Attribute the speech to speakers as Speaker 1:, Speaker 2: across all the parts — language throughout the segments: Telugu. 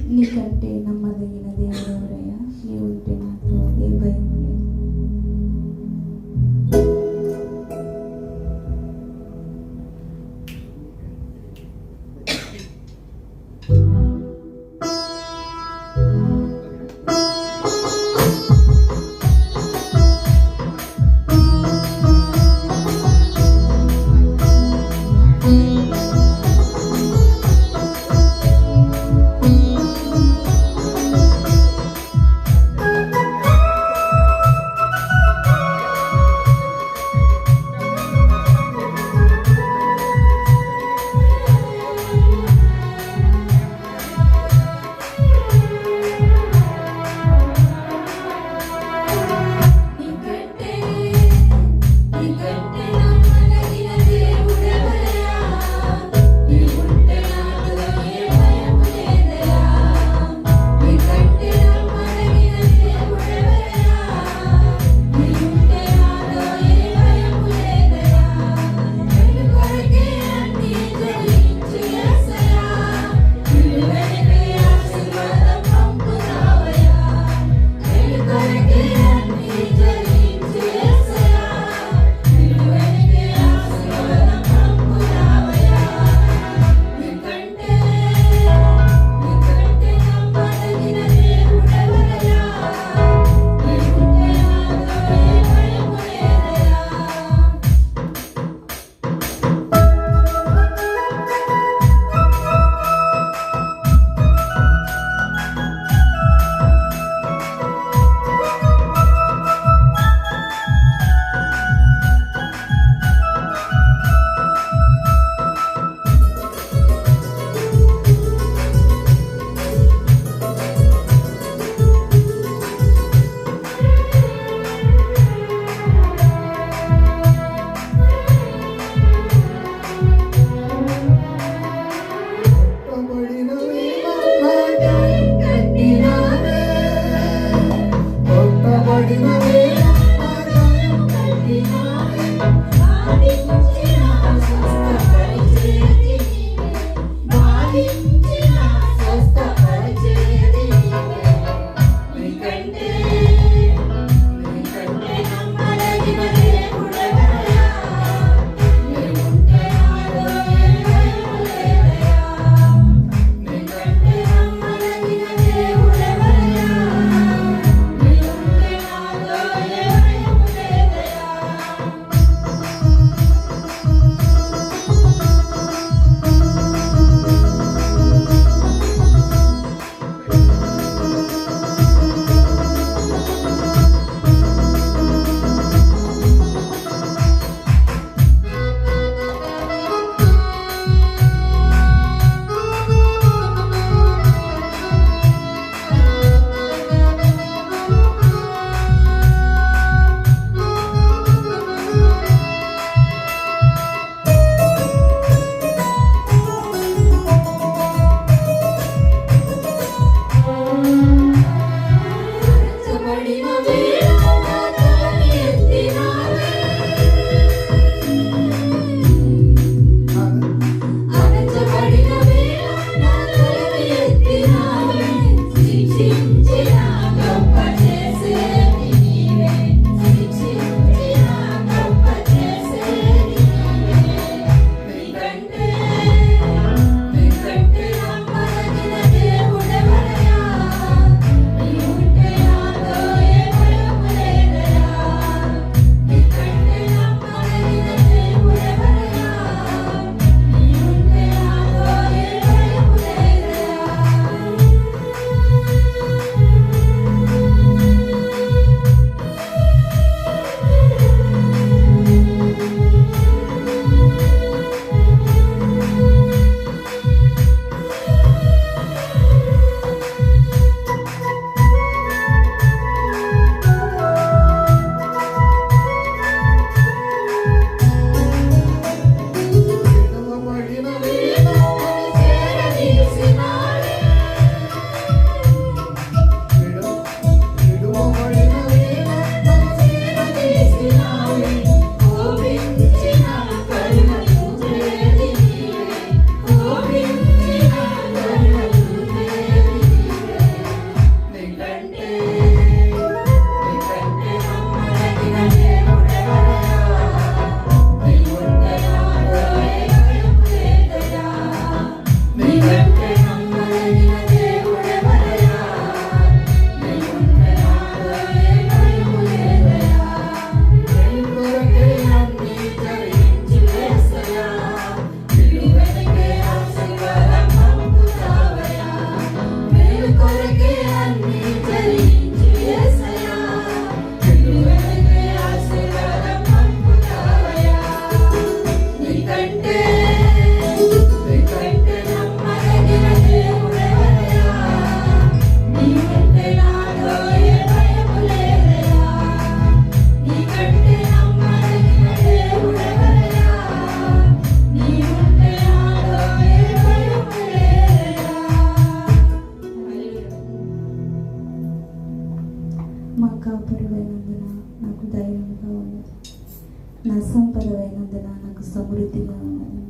Speaker 1: నీకంటే నమ్మదగిన దేవుడు ఎవరయ్యా? నీ ఉంటే నాకు ఏ భయం లేదు. కాపురమైనందున నాకు ధైర్యంగా ఉన్నది. నా సంపదమైనందున నాకు సమృద్ధిగా ఉన్నది.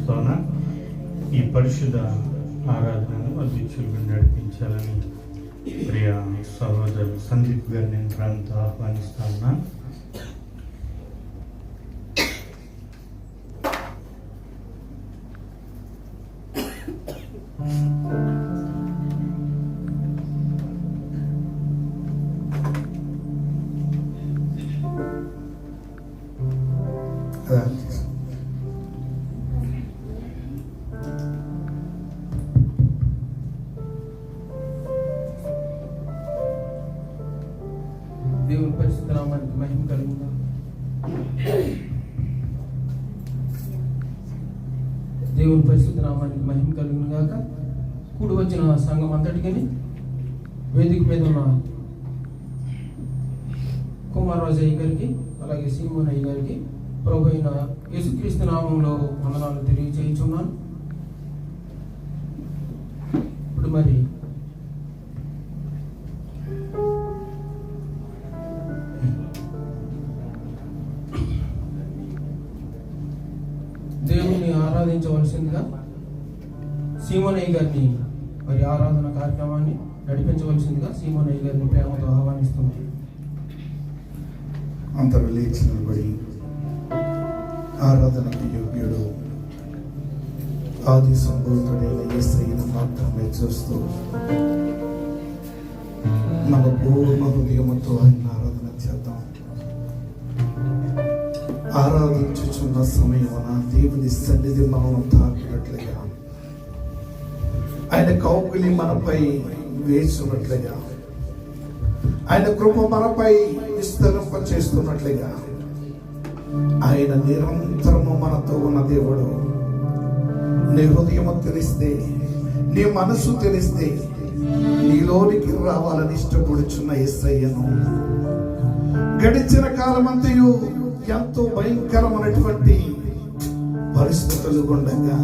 Speaker 2: ప్రార్థిస్తున్నా. ఈ పరిశుద్ధ ఆరాధనను అధ్యక్షులుగా నడిపించాలని ప్రియ సహోదరు సందీప్ గారిని నేను ప్రేమతో ఆహ్వానిస్తున్నా.
Speaker 3: దేవుని పరిశుద్ధ నామానికి మహిమ కలుగును. దేవుని పరిశుద్ధ నామానికి మహిమ కలుగును గాక. కూడి వచ్చిన సంఘం అంతటికి వేదిక మీద ఉన్న కుమారరాజు అయ్య గారికి, అలాగే సీమోన్ అయ్య గారికి ప్రభు అయిన యేసుక్రీస్తు నామంలో వందనాలు తెలియజేయుచున్నాను. ఇప్పుడు మరి దేవుణ్ణి ఆరాధించవలసిందిగా సీమోన్ అయ్య గారిని మరి ఆరాధన కార్యక్రమాన్ని నడిపించవలసిందిగా సీమోన్ అయ్య గారిని ప్రేమతో ఆహ్వానిస్తున్నాను.
Speaker 4: అందరూ లేచి నిలబడి ఆరాధనకి యోగ్యుడు ఆది సంభూతుడైన యేసయ్యను మాత్రమే చూస్తూ మన పూర్ణ హృదయముతో ఆయన ఆరాధన చేద్దాం. ఆరాధించుచున్న సమయమున దేవుని సన్నిధి మనం తాకినట్లుగా, ఆయన కౌగిలి మనపై వేసినట్లుగా, ఆయన కృప మనపై విస్తరింప చేస్తున్నట్లుగా, ఆయన నిరంతరము మనతో ఉన్న దేవుడు. నీ హృదయము తెలిస్తే, నీ మనసు తెలిస్తే నీలోనికి రావాలని ఇష్టపడుచున్న యేసయ్యను గడిచిన కాలమంతయు ఎంతో భయంకరమైనటువంటి పరిస్థితులు గుండగా,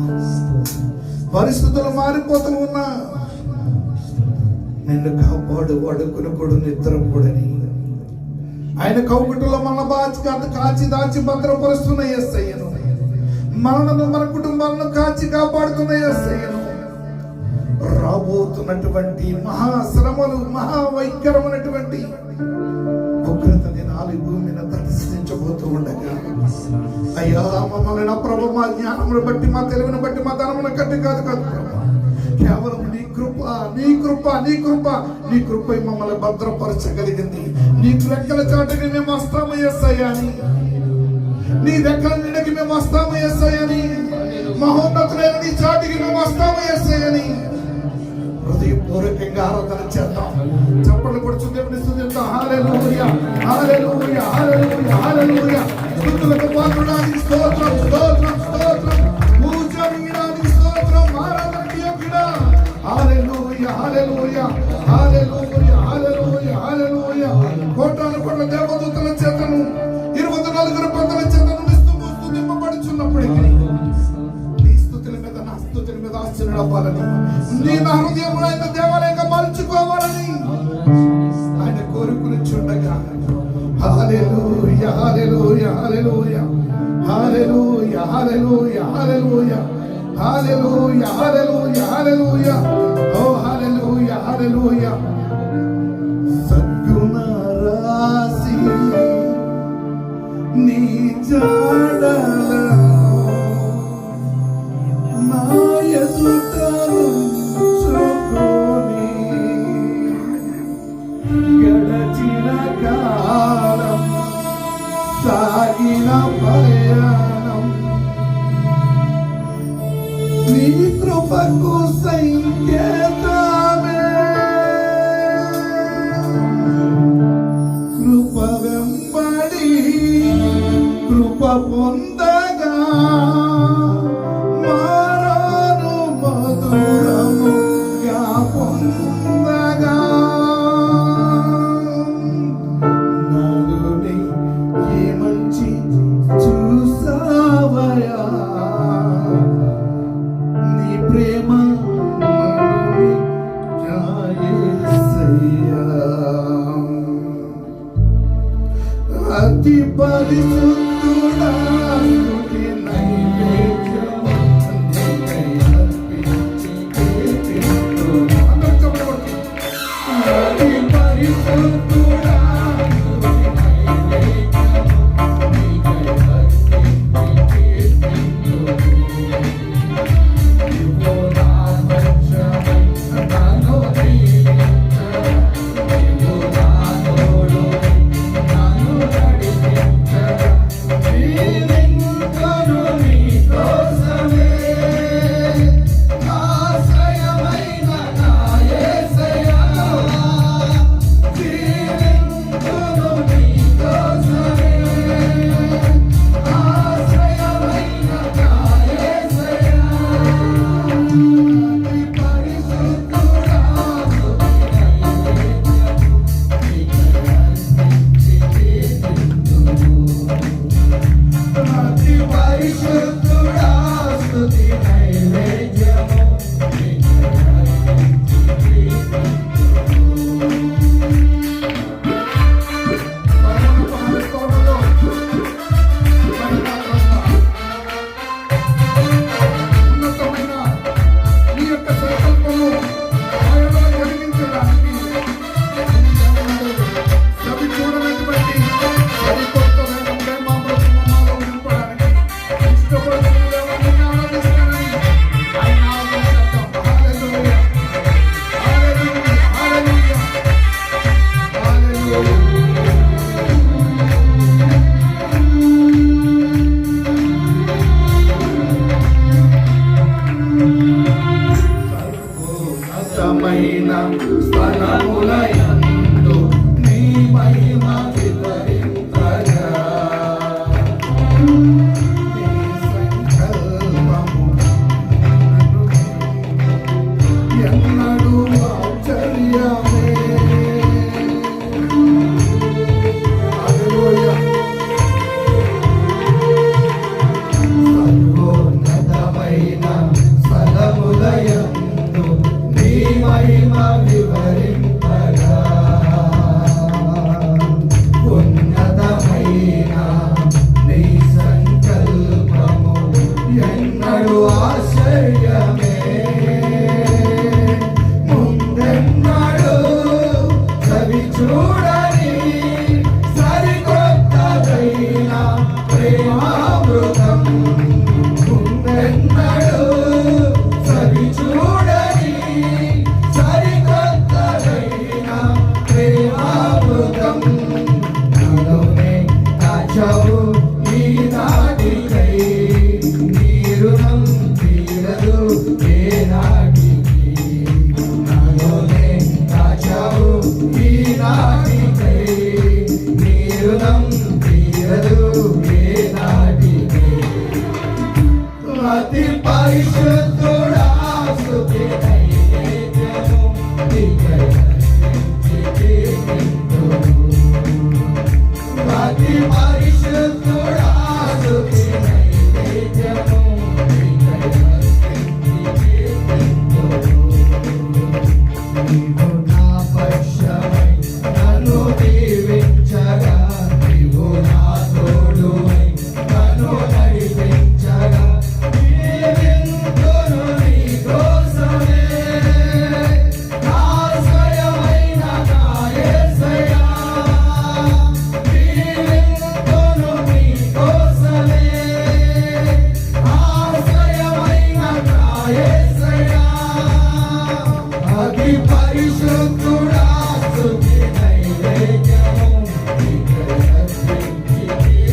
Speaker 4: పరిస్థితులు మారిపోతూ ఉన్నా నిన్ను కాపాడు వాడుకునుకుడు నిద్రపోడని ఆయన కౌగుటలో మన కాచి దాచి భద్రపరుస్తున్న యేసయ్యను, మనను మన కుటుంబాలను కాచి కాపాడుతున్న యేసయ్యను, రాబోతున్నటువంటి మహాశ్రమలు మహావైకరమైనటువంటి ఉగ్రత దినాలు భూమిని దర్శించబోతూ ఉండగా, అయ్యా మమ్మల్ని నా ప్రభు మా జ్ఞానమును బట్టి, మా తెలివిని బట్టి, మా ధనమును కట్టి కాదు కేవలం నీ కృప, నీ కృప, నీ కృప, నీ కృప మమ్మల్ని భద్రపరచగలిగింది. నీ రెక్కల చాటుకి మేము వస్తాము యేసయ్యని, నీ రెక్కల నీడకి మేము వస్తాము యేసయ్యని, మహోన్నతులైన నీ చాటుకి మేము వస్తాము యేసయ్యని హృదయపూర్వకంగా ఆరాధన చేద్దాం. చప్పట్లు కొడుచు దేవుని స్తుతిద్దాం. హల్లెలూయా, హల్లెలూయా, హల్లెలూయా, హల్లెలూయా. స్తుతులకు పాత్రుడానికి స్తోత్రం, స్తోత్రం, స్తోత్రం. పూజనీయుడానికి స్తోత్రం, ఆరాధనకి యోగ్యుడా. హల్లెలూయా, హల్లెలూయా, హల్లెలూయా, హల్లెలూయా, హల్లెలూయా. కోటాను కోట్ల దేవదూతల చేతను 24 పంతుల చేతను స్తుతింపబడుచున్నప్పటికీ నీ స్తుతుల మీద నా స్తుతుల మీద ఆశ్చర్యపడాలని, నీ నా హృదయంలో ఆయన దేవాలయంగా మలుచుకోవాలని ఆయన కోరుకునిచుండగా, హల్లెలూయా, హల్లెలూయా, హల్లెలూయా, హల్లెలూయా, హల్లెలూయా, హల్లెలూయా, హల్లెలూయా, హల్లెలూయా, హల్లెలూయా. ఓ హల్లెలూయా, హల్లెలూయా. సద్గుణ రాశి నీ జాడలలో నా ఎదుట ఉంచుకొని గడచిన కాలం సాగిన ప్రయాణం నీ కృపకు సంకేతమే. కృప వెంబడి కృప పొందగా మారాను మధురముగా పొందగా, నలుని ఏ మంచి చూసావయా, నీ ప్రేమ అతి పరిశుద్ధుడా స్తుతి నైవేద్యం
Speaker 5: పరిశుద్ధుడా స్తుతి నైవేద్యము
Speaker 4: ఉన్నతమైన నీ యొక్క సంకల్పము ఆయనలో జరిగించడానికి సవి చూడనటువంటి సరికొత్త వేదంపై మా బ్రతుకుమాలో నింపడానికి ఇష్టపడుతున్నవన్నీ ఆనందిస్తానని ఆయన ఆలోచిద్దాం. హల్లెలూయా, హల్లెలూయా, హల్లెలూయా, హల్లెలూయా.
Speaker 5: సర్వోన్నతమైన స్థలములయందు నీ మహిమ వివరింపగా నీ సంకల్పము ఎన్నడూ ఆశ్చర్యమే. హల్లెలూయా. సర్వోన్నతమైన స్థలములయందు నీ మహిమ వివరింపగా ఉన్నతమైన నీ సంకల్పము ఎన్నడూ ఆశ్చర్యమే. ముందెన్నడూ సవి చూడని సరికొత్తదైన ప్రేమామృతం ముందెన్నడూ సవి చూడని సరికొత్తదైన ప్రేమామృతం నాలోనే దాచావు ఈనాటికై నీ రుణం తీరదు ఏనాటికి. నాలోనే దాచావు ఈనాటికై నీ రుణం తీరదు ఏనాటికి. అతి పరిశుద్ధుడా స్తుతి నైవేద్యము నీకై అర్పించుచున్నాను. అతి పరిశుద్ధుడా స్తుతి నైవేద్యము నీకై అర్పించుచున్నాను. నీవు నా పక్షమై నన్ను దీవించగా నీవు నా తోడువై నన్ను నడిపించగా జీవింతును నీ కోసమే. ఆశ్రయమైన నా యేసయ్యా జీవింతును నీ కోసమే. ఆశ్రయమైన నా యేసయ్యా అతి పరిశుద్ధుడా స్తుతి నైవేద్యము నీకై అర్పించుచున్నాను.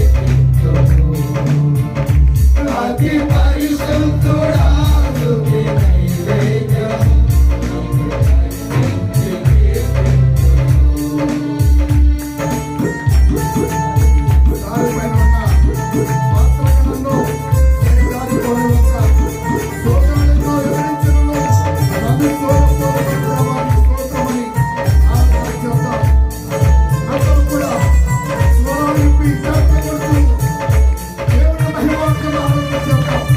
Speaker 5: అతి పరిశుద్ధుడా స్తుతి నైవేద్యము
Speaker 4: దారిపైన ఉన్న పాత్రలను శరీరాన్ని కోరుక స్తోత్రాలతో వివరించును. నన్ను కోరుకోవడం వారికి స్తోత్రమని ఆరాధన చేద్దాం. అందరూ కూడా స్వరం విప్పి కీర్తన కొడుతూ దేవుని మహిమార్థం ఆరాధన చేద్దాం.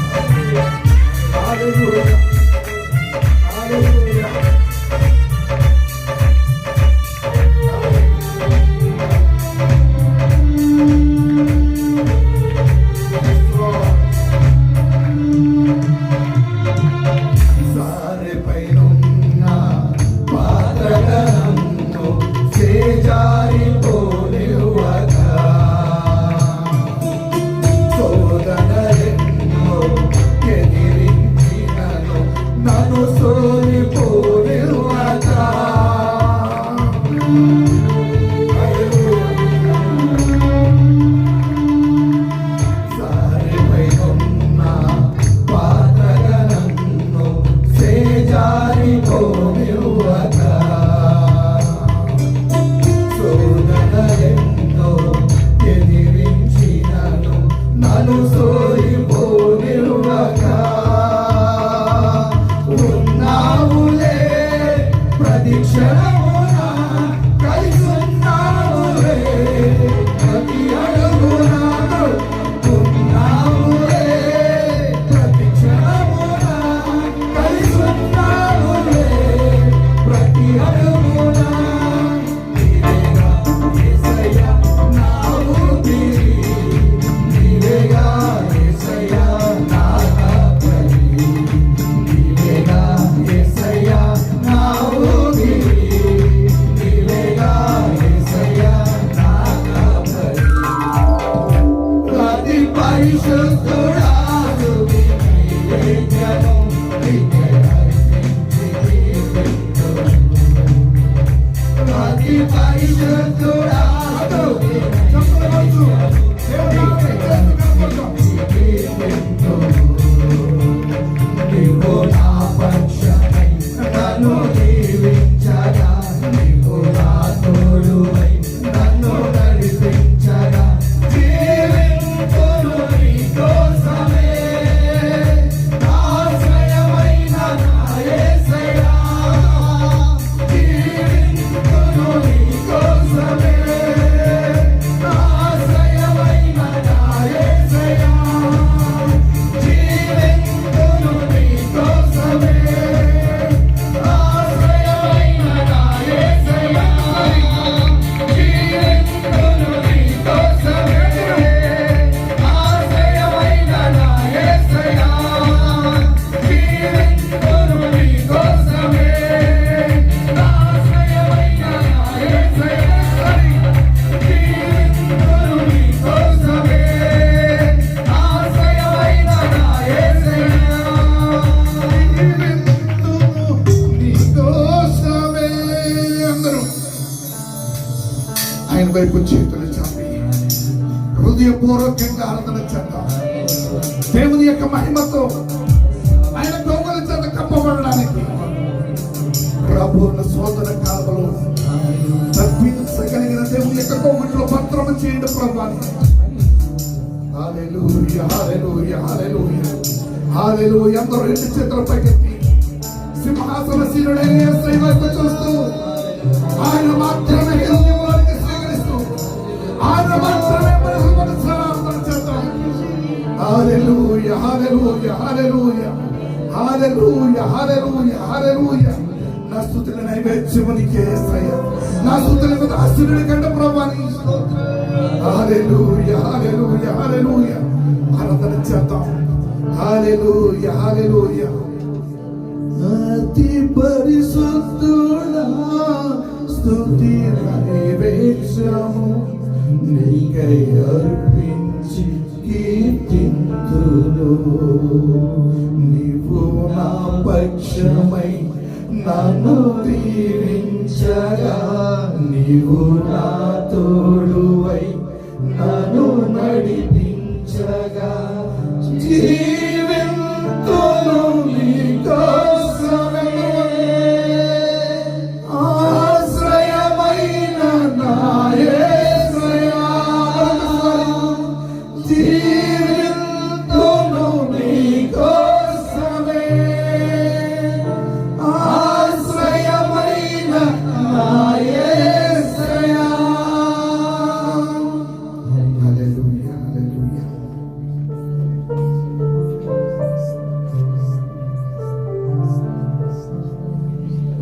Speaker 4: వైపు చేతులు చాపి హృదయపూర్వకంగా ఆరాధన చేద్దాం. దేవుని యొక్క మహిమతో ఆయన దొంగల చేత కప్పబడడానికి ప్రభువును శోధన కాలంలో తప్పించగలిగిన దేవుని యొక్క కోవిట్లో భద్రము చేయండి ప్రభాని. హల్లెలూయా, హల్లెలూయా, హల్లెలూయా, హల్లెలూయా. అందరూ రెండు చేతుల పైకెత్తి సింహాసనశీలుడైన యేసయ్య వైపు చూస్తూ ఆయన మాత్రమే హృదయంలోనికి స్వీకరిస్తూ ఆయన మాత్రమే మన హృదయాన్ని ఆరాధన చేద్దాం. హల్లెలూయా, హల్లెలూయా, హల్లెలూయా, హల్లెలూయా, హల్లెలూయా, హల్లెలూయా. నా స్తుతుల నైవేద్యము నీకే యేసయ్య, నా స్తుతులకు దాసుని కంటే ప్రభువాని. హల్లెలూయా, హల్లెలూయా, హల్లెలూయా. ఆరాధన చేద్దాం. హల్లెలూయా, హల్లెలూయా. అతి పరిశుద్ధుడా స్తుతి నైవేద్యము నీకై అర్పించి కీర్తింతును. నీవు నా పక్షమై నన్ను దీవించగా, నీవు నా తోడువై నన్ను నడిపించగా, జీవింతును నీకోసమే. ఆశ్రయమైన నా యేసయ్యా, జీవింతును నీకోసమే. ఆశ్రయమైన నా యేసయ్యా. హల్లెలూయా, హల్లెలూయా.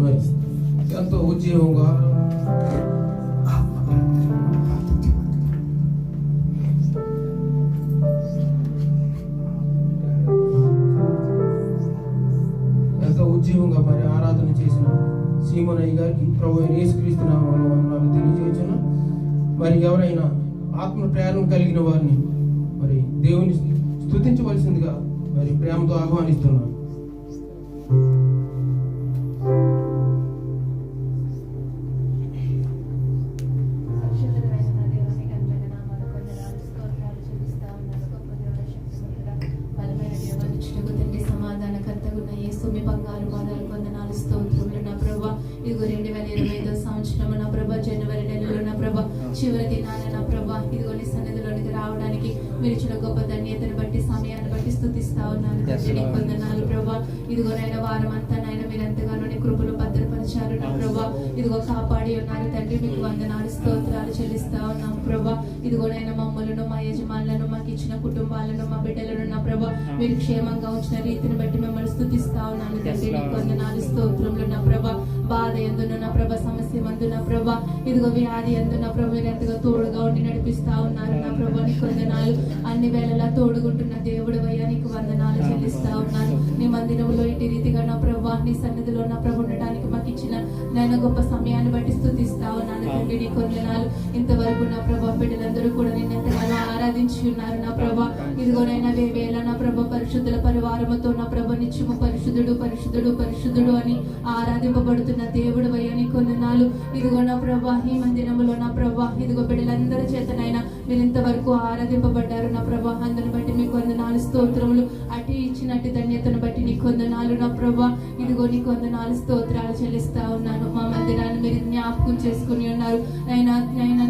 Speaker 3: మరి ఎంతో ఉద్యోగంగా మరి ఆరాధన చేసిన సీమోనయ్య గారికి ప్రభు అయిన యేసుక్రీస్తు నామములో వందనాలు తెలియజేయుచున్నా. మరి ఎవరైనా ఆత్మ ప్రేరణ కలిగిన వారిని మరి దేవుని స్తుతించవలసిందిగా మరి ప్రేమతో ఆహ్వానిస్తున్నాను.
Speaker 1: మీ బంగారు పాదాలు వందనాలు స్తోత్రములు నా ప్రభా. ఇదిగో 2025 సంవత్సరం నా ప్రభా, జనవరి నెలలో నా ప్రభా చివరి దినాన నా ప్రభా ఇదిగో నీ సన్నిధిలోనికి రావడానికి మీరు ఇచ్చిన గొప్ప ధన్యతను బట్టి సమయాన్ని బట్టి స్తుతిస్తా ఉన్నాను తండ్రి. నీకు వందనాలు ప్రభా. ఇదిగో నాయన వారం అంతా నాయన మీరు ఎంతగానో నీ కృపలు భద్రపరిచారు నా ప్రభా. ఇదిగో కాపాడి ఉన్నారు తండ్రి. మీకు వందనాలు స్తోత్రాలు చెల్లిస్తా ఉన్నాం ప్రభా. ఇదిగో నాయన మమ్మలను, మా యజమానులను, మాకు ఇచ్చిన కుటుంబాలను, మా బిడ్డలను నా ప్రభా మీరు క్షేమంగా ఉంచిన రీతిని బట్టి మిమ్మల్ని స్తుతిస్తా ఉన్నాను తండ్రి. నీకు వందనాలు స్తోత్రములు నా ప్రభా. బాధ ఎందున నా ప్రభా, సమస్య మందు నా ప్రభా, ఇదిగో వ్యాధి ఎందు నా ప్రభా మీరు ఎంతగా తోడుగా ఉండి నడిపిస్తా ఉన్నారు నా ప్రభా. నీకు వందనాలు. అన్ని వేళలా తోడుకుంటున్న దేవుడు అయ్యా నీకు వందనాలు చెల్లిస్తా ఉన్నాను. నీ మందిరంలో ఇటు రీతిగా నా ప్రభా నీ సన్నిధిలో నా ప్రభు ఉండడానికి మాకు ఇచ్చిన నాయన గొప్ప సమయాన్ని బట్టి స్తుతిస్తా ఉన్నాను తండ్రి. నీకు వందనాలు. ఇంతవరకు నా ప్రభా బిడ్డలందరూ కూడా నిన్ను ఎంతగానో ఆరాధించి ఉన్నారు నా ప్రభా. ఇదిగోనైనా వేవేళ నా ప్రభా పరిశుద్ధుల పరివారముతో నా ప్రభా నిత్యము పరిశుద్ధుడు పరిశుద్ధుడు పరిశుద్ధుడు అని ఆరాధింపబడుతున్న దేవుడు అయ్యా నీకు వందనాలు. ఇదిగో నా ప్రభా ఈ మందిరములో నా ప్రభా ఇదిగో బిడ్డలందరి చేతనైనా మీరు ఇంతవరకు ఆరాధింపబడ్డారు నా ప్రభా. అందుని బట్టి మీకు వందనాలు స్తోత్రములు. అటు ఇచ్చినట్టు ధన్యతను బట్టి నీకు వందనాలు నా ప్రభా. ఇదిగో నీకు వందనాలు స్తోత్రాలు చెల్లిస్తా ఉన్నాను. మా మందిరాన్ని మీరు జ్ఞాపకం చేసుకుని ఉన్నారు అయినా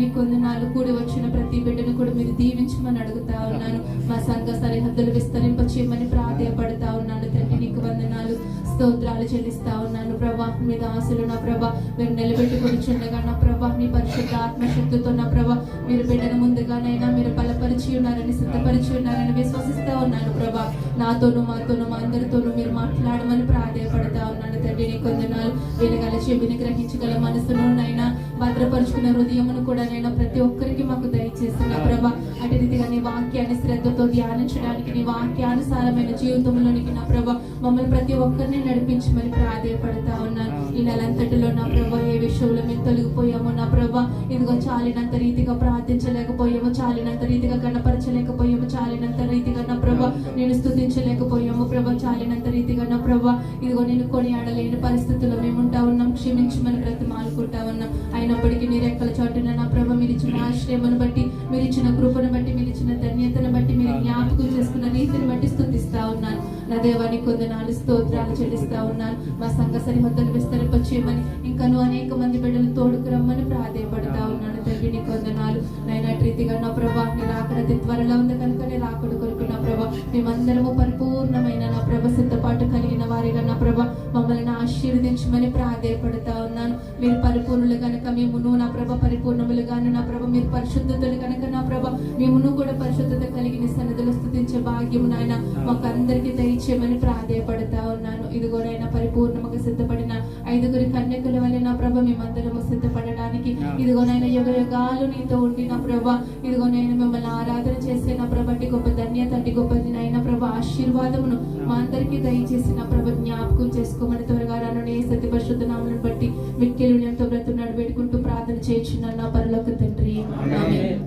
Speaker 1: నీకు వందనాలు. కూడి వచ్చిన ప్రతి బిడ్డను కూడా మీరు దీవించమని అడుగుతా ఉన్నాను. మా సంఘ సరిహద్దులు విస్తరింపచేయమని ప్రాధేయపడతా ఉన్నాను తండ్రి. నీకు వందనాలు స్తోత్రాలు చెల్లిస్తా ఉన్నాను ప్రభా. మీ దాసులు నా ప్రభా మీరు నిలబెట్టుకుని చుండగా నా ప్రభా నీ పరిశుద్ధ ఆత్మశక్తితో నా ప్రభా మీరు బిడ్డను ముందుగానైనా మీరు బలపరిచి ఉన్నారని సిద్ధపరిచి ఉన్నారని విశ్వసిస్తా ఉన్నాను ప్రభా. నాతోను మాతోను మా అందరితోనూ మీరు మాట్లాడమని ప్రాధేయపడతా ఉన్నాను తండ్రి. నీకు వందనాలు. వినగల చెవిని గ్రహించగల మనసును నైనా భద్రపరుచుకున్న హృదయమును కూడా నైనా ప్రతి ఒక్కరికి మాకు దయచేసిన ప్రభా. అటు రీతిగా నీ వాక్యాన్ని శ్రద్ధతో ధ్యానించడానికి నీ వాక్యానుసారమైన జీవితంలోనికి నా ప్రభా మమ్మల్ని ప్రతి ఒక్కరిని నడిపించమని ప్రాధేయపడతా ప్రాధేయపడతా ఉన్నాను. ఈ నెలంతటిలో నా ప్రభా ఏ విషయంలో మేము తొలగిపోయామో నా ప్రభా, ఇదిగో చాలినంత రీతిగా ప్రార్థించలేకపోయాము, చాలినంత రీతిగా గణపరచలేకపోయాము, చాలినంత రీతిగా నా ప్రభా నేను స్తుతించలేకపోయాము ప్రభా, చాలినంత రీతిగా నా ప్రభా ఇదిగో నేను కొనియాడలేని పరిస్థితుల్లో మేము ఉంటా ఉన్నాం. క్షమించమని బ్రతిమాలుకుంటా ఉన్నాం. అయినప్పటికీ మీరు రెక్కల చాటున నా ప్రభా మీరు ఇచ్చిన ఆశ్రయమును బట్టి, మీరు ఇచ్చిన కృపను బట్టి, మీరు ఇచ్చిన ధన్యతను బట్టి, మీరు జ్ఞాపకం చేసుకున్న రీతిని బట్టి స్తుతిస్తా ఉన్నాను. నా దేవానికి కొందనాలు స్తోత్రాలు చెల్లిస్తా ఉన్నాను. మా సంఘ సరిహద్దులు విస్తరింపచేయమని, ఇంకను అనేక మంది బిడ్డలు తోడుకు రమ్మని ప్రాధేయపడతా ఉన్నాను. తండ్రి నీ కొందనాలు నైనా రీతిగా నా ప్రభా నీ రాకడ త్వరలో ఉంది కనుక నీ రాకడ కొరకు నా ప్రభా మేమందరము పరిపూర్ణమైన నా ప్రభ సిద్ధపాటు కలిగిన వారిగా నా ప్రభ మమ్మల్ని ఆశీర్వదించమని ప్రాధేయపడతా ఉన్నాను. మీరు పరిపూర్ణులు కనుక మేమును నా ప్రభ పరిపూర్ణములుగాను నా ప్రభ మీరు పరిశుద్ధతలు కనుక నా ప్రభ మేమును కూడా పరిశుద్ధత కలిగిన సన్నిధిలో స్తుతించే భాగ్యము నాయన మాకు అందరికీ దయచేయమని ప్రాధేయపడతా ఉన్నాను. ఇదిగోనైనా పరిపూర్ణముగా సిద్ధపడిన 5 కన్యకుల వల్ల నా ప్రభ మేమందరము సిద్ధపడడానికి ఇదిగోనైనా యుగ యుగాలు నీతో ఉండి నా ప్రభ ఇదిగోనైనా మిమ్మల్ని ఆరాధన చేసే నా ప్రభ గొప్ప ధన్యత గొప్ప నైనా ప్రభ ఆశీర్వాదమును మా అందరికీ దయచేసి నా ప్రభ జ్ఞాపకం చేసుకోమని త్వరగా రాను ఏ సత్య పరిశుద్ధ నామమును బట్టి మిక్కిలి ఎంతో బ్రతుకున్నాడు వేడుకుంటూ ప్రార్థన చేయించున్నాను నా పరలోక తండ్రి. ఆమేన్.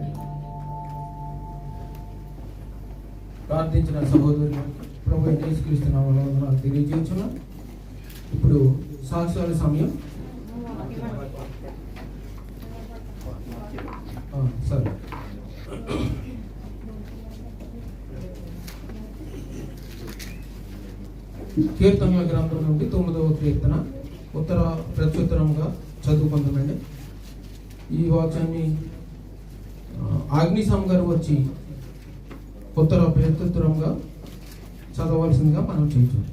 Speaker 3: ప్రార్థించిన సహోదరులు ప్రభు యేసుక్రీస్తు నామములో వందనాలు తెలియజేస్తున్నాం. ఇప్పుడు సాక్ష్యాల సమయం. సరే కీర్తనల గ్రంథం నుండి 9వ కీర్తన ఉత్తర ప్రత్యుత్తరంగా చదువుకుందామండి. ఈ వాక్యాన్ని ఆగ్నిశం గారు వచ్చి ఉత్తర ప్రత్యుత్తరంగా చదవలసిందిగా మనం చేయించాం.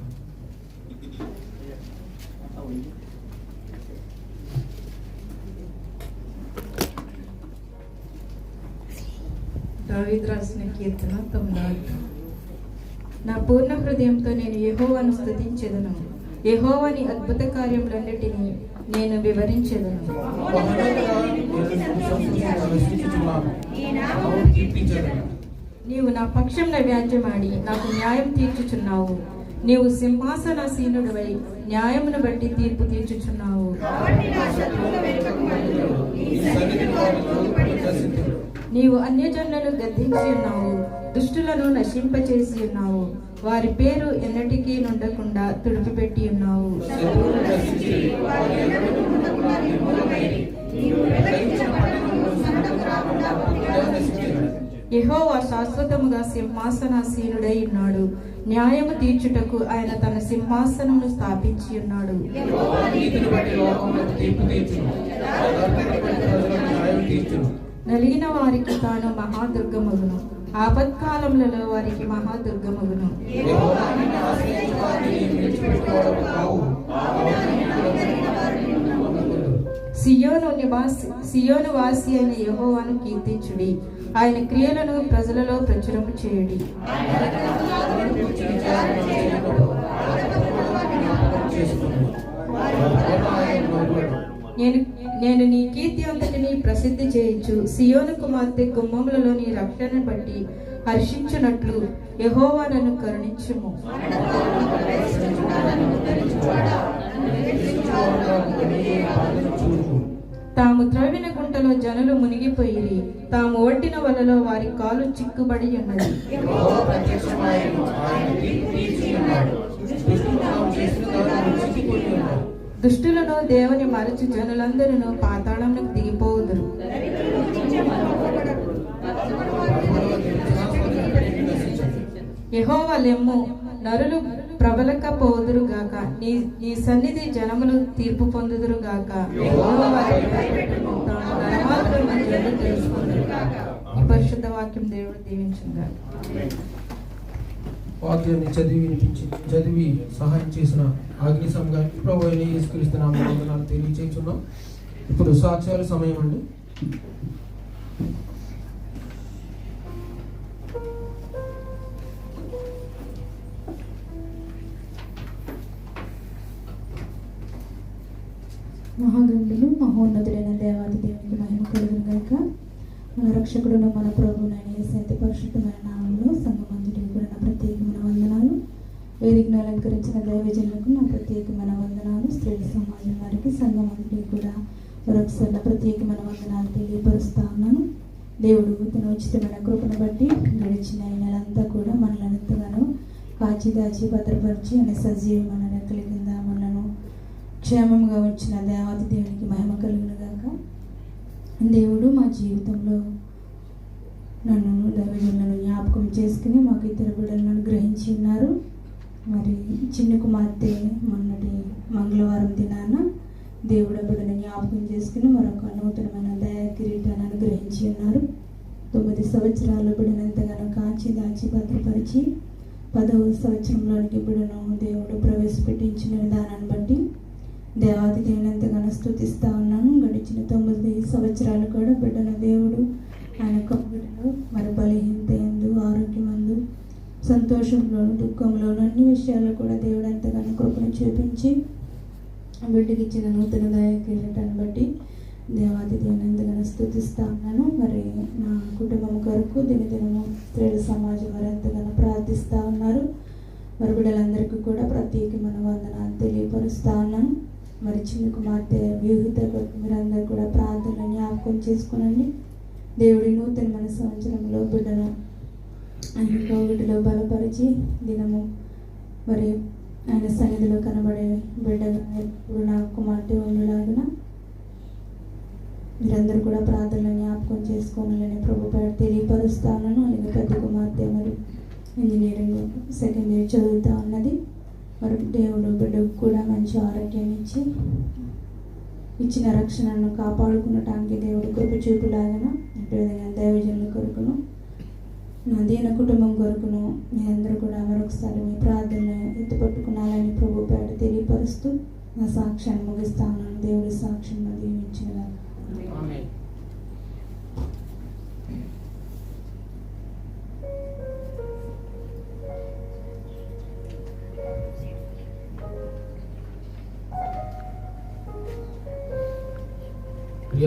Speaker 6: దావీదు రాసిన కీర్తన 9. నా పూర్ణ హృదయంతో నేను యెహోవాను స్తుతించెదను, యెహోవాని అద్భుత కార్యములన్నిటినీ నేను వివరించెదను. నీవు నా పక్షంన వ్యాజ్యమాడి నాకు న్యాయం తీర్చుచున్నావు. నీవు సింహాసనాసీనుడివై న్యాయమును బట్టి తీర్పు తీర్చుచున్నావు. నీవు అన్యజనులను గద్దించి ఉన్నావు, దుష్టులను నశింపచేసి ఉన్నావు. వారి పేరు ఎన్నటికీ నుండకుండా తుడిపిపెట్టి ఉన్నావు. యెహోవా శాశ్వతముగా సింహాసనాసీనుడై ఉన్నాడు. న్యాయము తీర్చుటకు ఆయన తన సింహాసనమును స్థాపించి ఉన్నాడు. నలిగిన వారికి తాను మహాదుర్గమగును, ఆపత్కాలములలో వారికి మహాదుర్గమగును. సియోను వాసి అయిన యెహోవాను కీర్తించుడి, ఆయన క్రియలను ప్రజలలో ప్రచురము చేయుడి. నేను నీ కీర్తి అంతటిని ప్రసిద్ధి చేయించు. సియోను కుమార్తె గుమ్మములలో నీ రక్షణ బట్టి హర్షించున్నట్లు యెహోవా నన్ను కరుణించుము. తాము త్రవ్విన గుంటలో జనులు మునిగిపోయిరి, తాము ఒడ్డిన వలలో వారి కాలు చిక్కుబడి ఉన్నది. దుష్టులను దేవుని మరచి జనులందరూ పాతాళంలోకి దిగిపోవుదురు. యెహోవా లెమ్ము, నరులు ప్రబలకపోదురుగాక, నీ సన్నిధి జనములు తీర్పు పొందుదురుగాక. ఈ పరిశుద్ధ వాక్యం దేవుడు దీవించుగా.
Speaker 3: వాక్యాన్ని చదివి సహాయం చేసిన ఆగ్నిశం గారికి ప్రభు అయిన యేసుక్రీస్తు నామములో వందనాలు తెలియజేస్తున్నాం. ఇప్పుడు సాక్ష్యాల సమయం అండి.
Speaker 7: మహాగణుడు మహోన్నతుడైన దేవాది దేవునికి మహిమ కలుగును గాక. మన రక్షకుడును మన ప్రభువునైన యేసు పరిశుద్ధమైన నామములో సంఘమందుడికి కూడా ప్రత్యేకమైన వందనాలు. వేదికను అలంకరించిన దైవజనులకు నా ప్రత్యేకమైన వందనాలు. స్త్రీల సమాజం వారికి, సంఘం అంతటికి కూడా మరొకసారి నా ప్రత్యేకమైన వందనాలు తెలియపరుస్తా ఉన్నాను. దేవుడు తన ఉచితమైన కృపను బట్టి గడిచిన ఈ నెలంతా కూడా మనల్ని ఎంతగానో కాచి దాచి భద్రపరిచి అనే సజీవమైన రెక్కల కింద మనను క్షేమంగా ఉంచిన దేవాది దేవునికి మహిమ కలుగును గాక. దేవుడు మా జీవితంలో నన్ను దైవజనులను జ్ఞాపకం చేసుకుని మాకు ఇద్దరు బిడ్డలను గ్రహించి ఉన్నారు. మరి చిన్న కుమార్తె మొన్నటి మంగళవారం దినాన దేవుడు బిడ్డను జ్ఞాపకం చేసుకుని మరొక నూతనమైన దయా కిరీటాన్ని అనుగ్రహించి ఉన్నారు. 9 సంవత్సరాలు బిడ్డను ఎంతగానో కాచి దాచి భద్రపరిచి 10వ సంవత్సరంలోనికి బిడ్డను దేవుడు ప్రవేశపెట్టించిన విధానాన్ని బట్టి దేవాది దేవుని ఎంతగానో స్తుతిస్తా ఉన్నాను. గడిచిన 9 సంవత్సరాలు కూడా బిడ్డను దేవుడు ఆయన యొక్క బిడ్డను మరి బలహీనత ఎందు, ఆరోగ్యమందు, సంతోషంలోను, దుఃఖంలోను అన్ని విషయాల్లో కూడా దేవుడు ఎంతగానో కృపను చూపించి బిడ్డకి ఇచ్చిన నూతన దయా కిరీటాన్ని బట్టి దేవాది దేవుని ఎంతగానో స్తుతిస్తా ఉన్నాను. మరి నా కుటుంబం కొరకు దినదినము స్త్రీల సమాజం వారు ఎంతగానో ప్రార్థిస్తూ ఉన్నారు. మరి బిడ్డలందరికీ కూడా ప్రత్యేకమైన వందనాలు తెలియపరుస్తా ఉన్నాను. మరి చిన్న కుమార్తె వ్యూహిత కొరకు మీరందరూ కూడా ప్రార్థనలు జ్ఞాపకం చేసుకోనండి. దేవుడి నూతనమైన సంవత్సరంలో బిడ్డను ఆయన కోవిడ్లో బలపరిచి దినము మరి ఆయన సన్నిధిలో కనబడే బిడ్డగా ఎప్పుడు నా కుమార్తె ఉండలాగిన మీరందరూ కూడా ప్రార్థనలు జ్ఞాపకం చేసుకోవాలని ప్రభు పేరు తెలియపరుస్తా ఉన్నాను. అలాగే పెద్ద కుమార్తె మరి ఇంజనీరింగ్ 2nd ఇయర్ చదువుతూ ఉన్నది. మరి దేవుడు బిడ్డకు కూడా మంచి ఆరోగ్యం ఇచ్చిన రక్షణను కాపాడుకునటానికి దేవుడు కృప చూపులాగన అదేవిధంగా దైవజనుల కొరకును నా దీన కుటుంబం కొరకును మీరందరూ కూడా మరొకసారి మీ ప్రార్థనను ఎత్తుపట్టుకున్నాలని ప్రభు పేరు తెలియపరుస్తూ నా సాక్ష్యాన్ని ముగిస్తా ఉన్నాను. దేవుడి సాక్ష్యంలో దీవించినగా.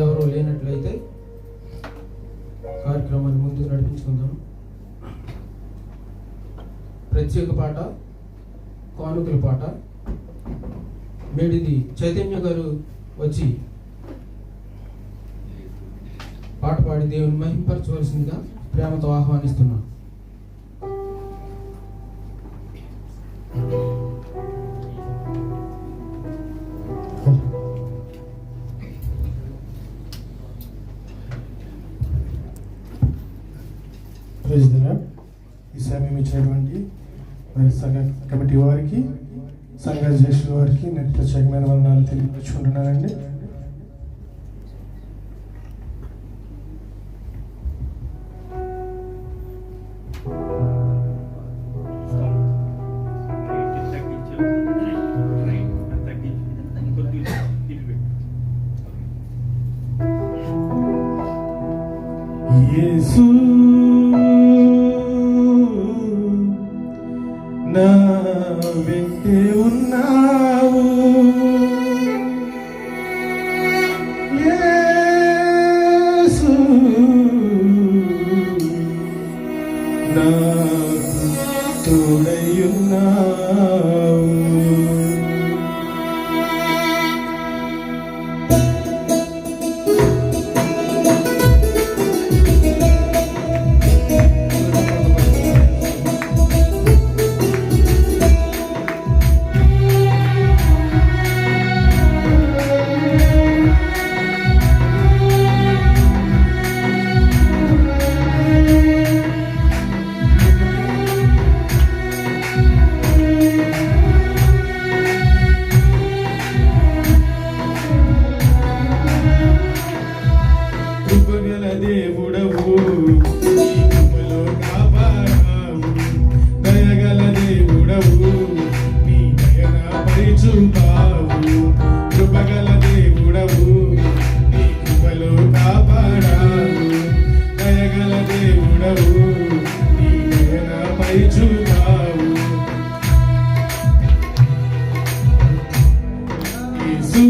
Speaker 3: ఎవరు లేనట్లయితే కార్యక్రమాన్ని ముందుకు నడిపించుకుందాం. ప్రత్యేక పాట, కానుకల పాట మేడిది చైతన్య గారు వచ్చి పాట పాడి దేవుని మహింపరచవలసిందిగా ప్రేమతో ఆహ్వానిస్తున్నాం.
Speaker 8: ఈ సమయం ఇచ్చినటువంటి మరి సంఘ కమిటీ వారికి, సంఘ జ్యేష్ఠుల వారికి నేను ప్రత్యేకమైన వందనాలు తెలియపరుచుకుంటున్నానండి. యేసు నా వెంటే ఉన్నావు, యేసు నాకు తోడై ఉన్నావు. దేవుడవు నీ కృపలో కాపాడావు, దయగల దేవుడవు నీ దయన పరిచూపావు, కృపగల దేవుడవు నీ కృపలో కాపాడావు, దయగల దేవుడవు నీ దయన పరిచూపావు. యేసు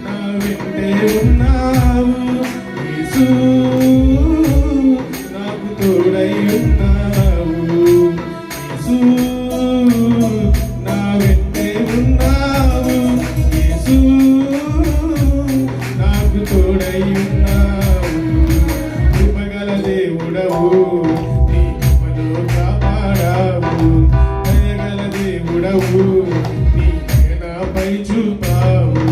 Speaker 8: నా వెంటే ఉన్నావు, యేసు నాకు తోడై ఉన్నావు, యేసు దేవుడవు నీ నాపై చూపావు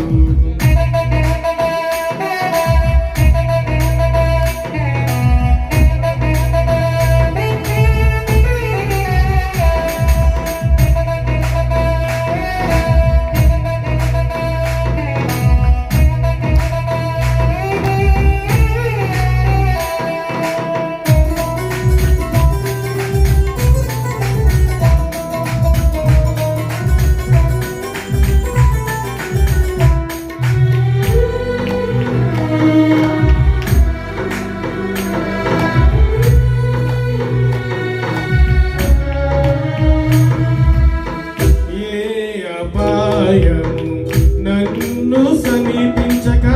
Speaker 8: నన్ను సమీపించక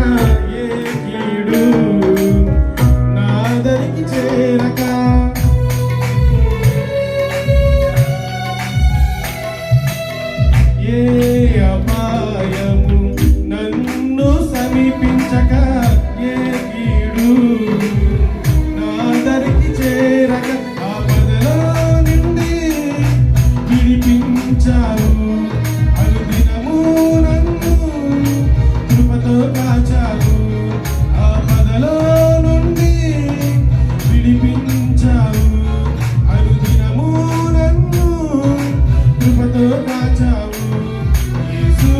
Speaker 8: ఏ కీడు నాదరికి చేరక ఏ అపాయము నన్ను సమీపించక ఏ కీడు నాదరికి చేరక ఆపదలో నుండి విడిపించావు అనుదినము నన్ను కృపతో కాచావు ఆపదలో నుండి విడిపించావు అనుదినము నన్ను కృపతో కాచావు యేసు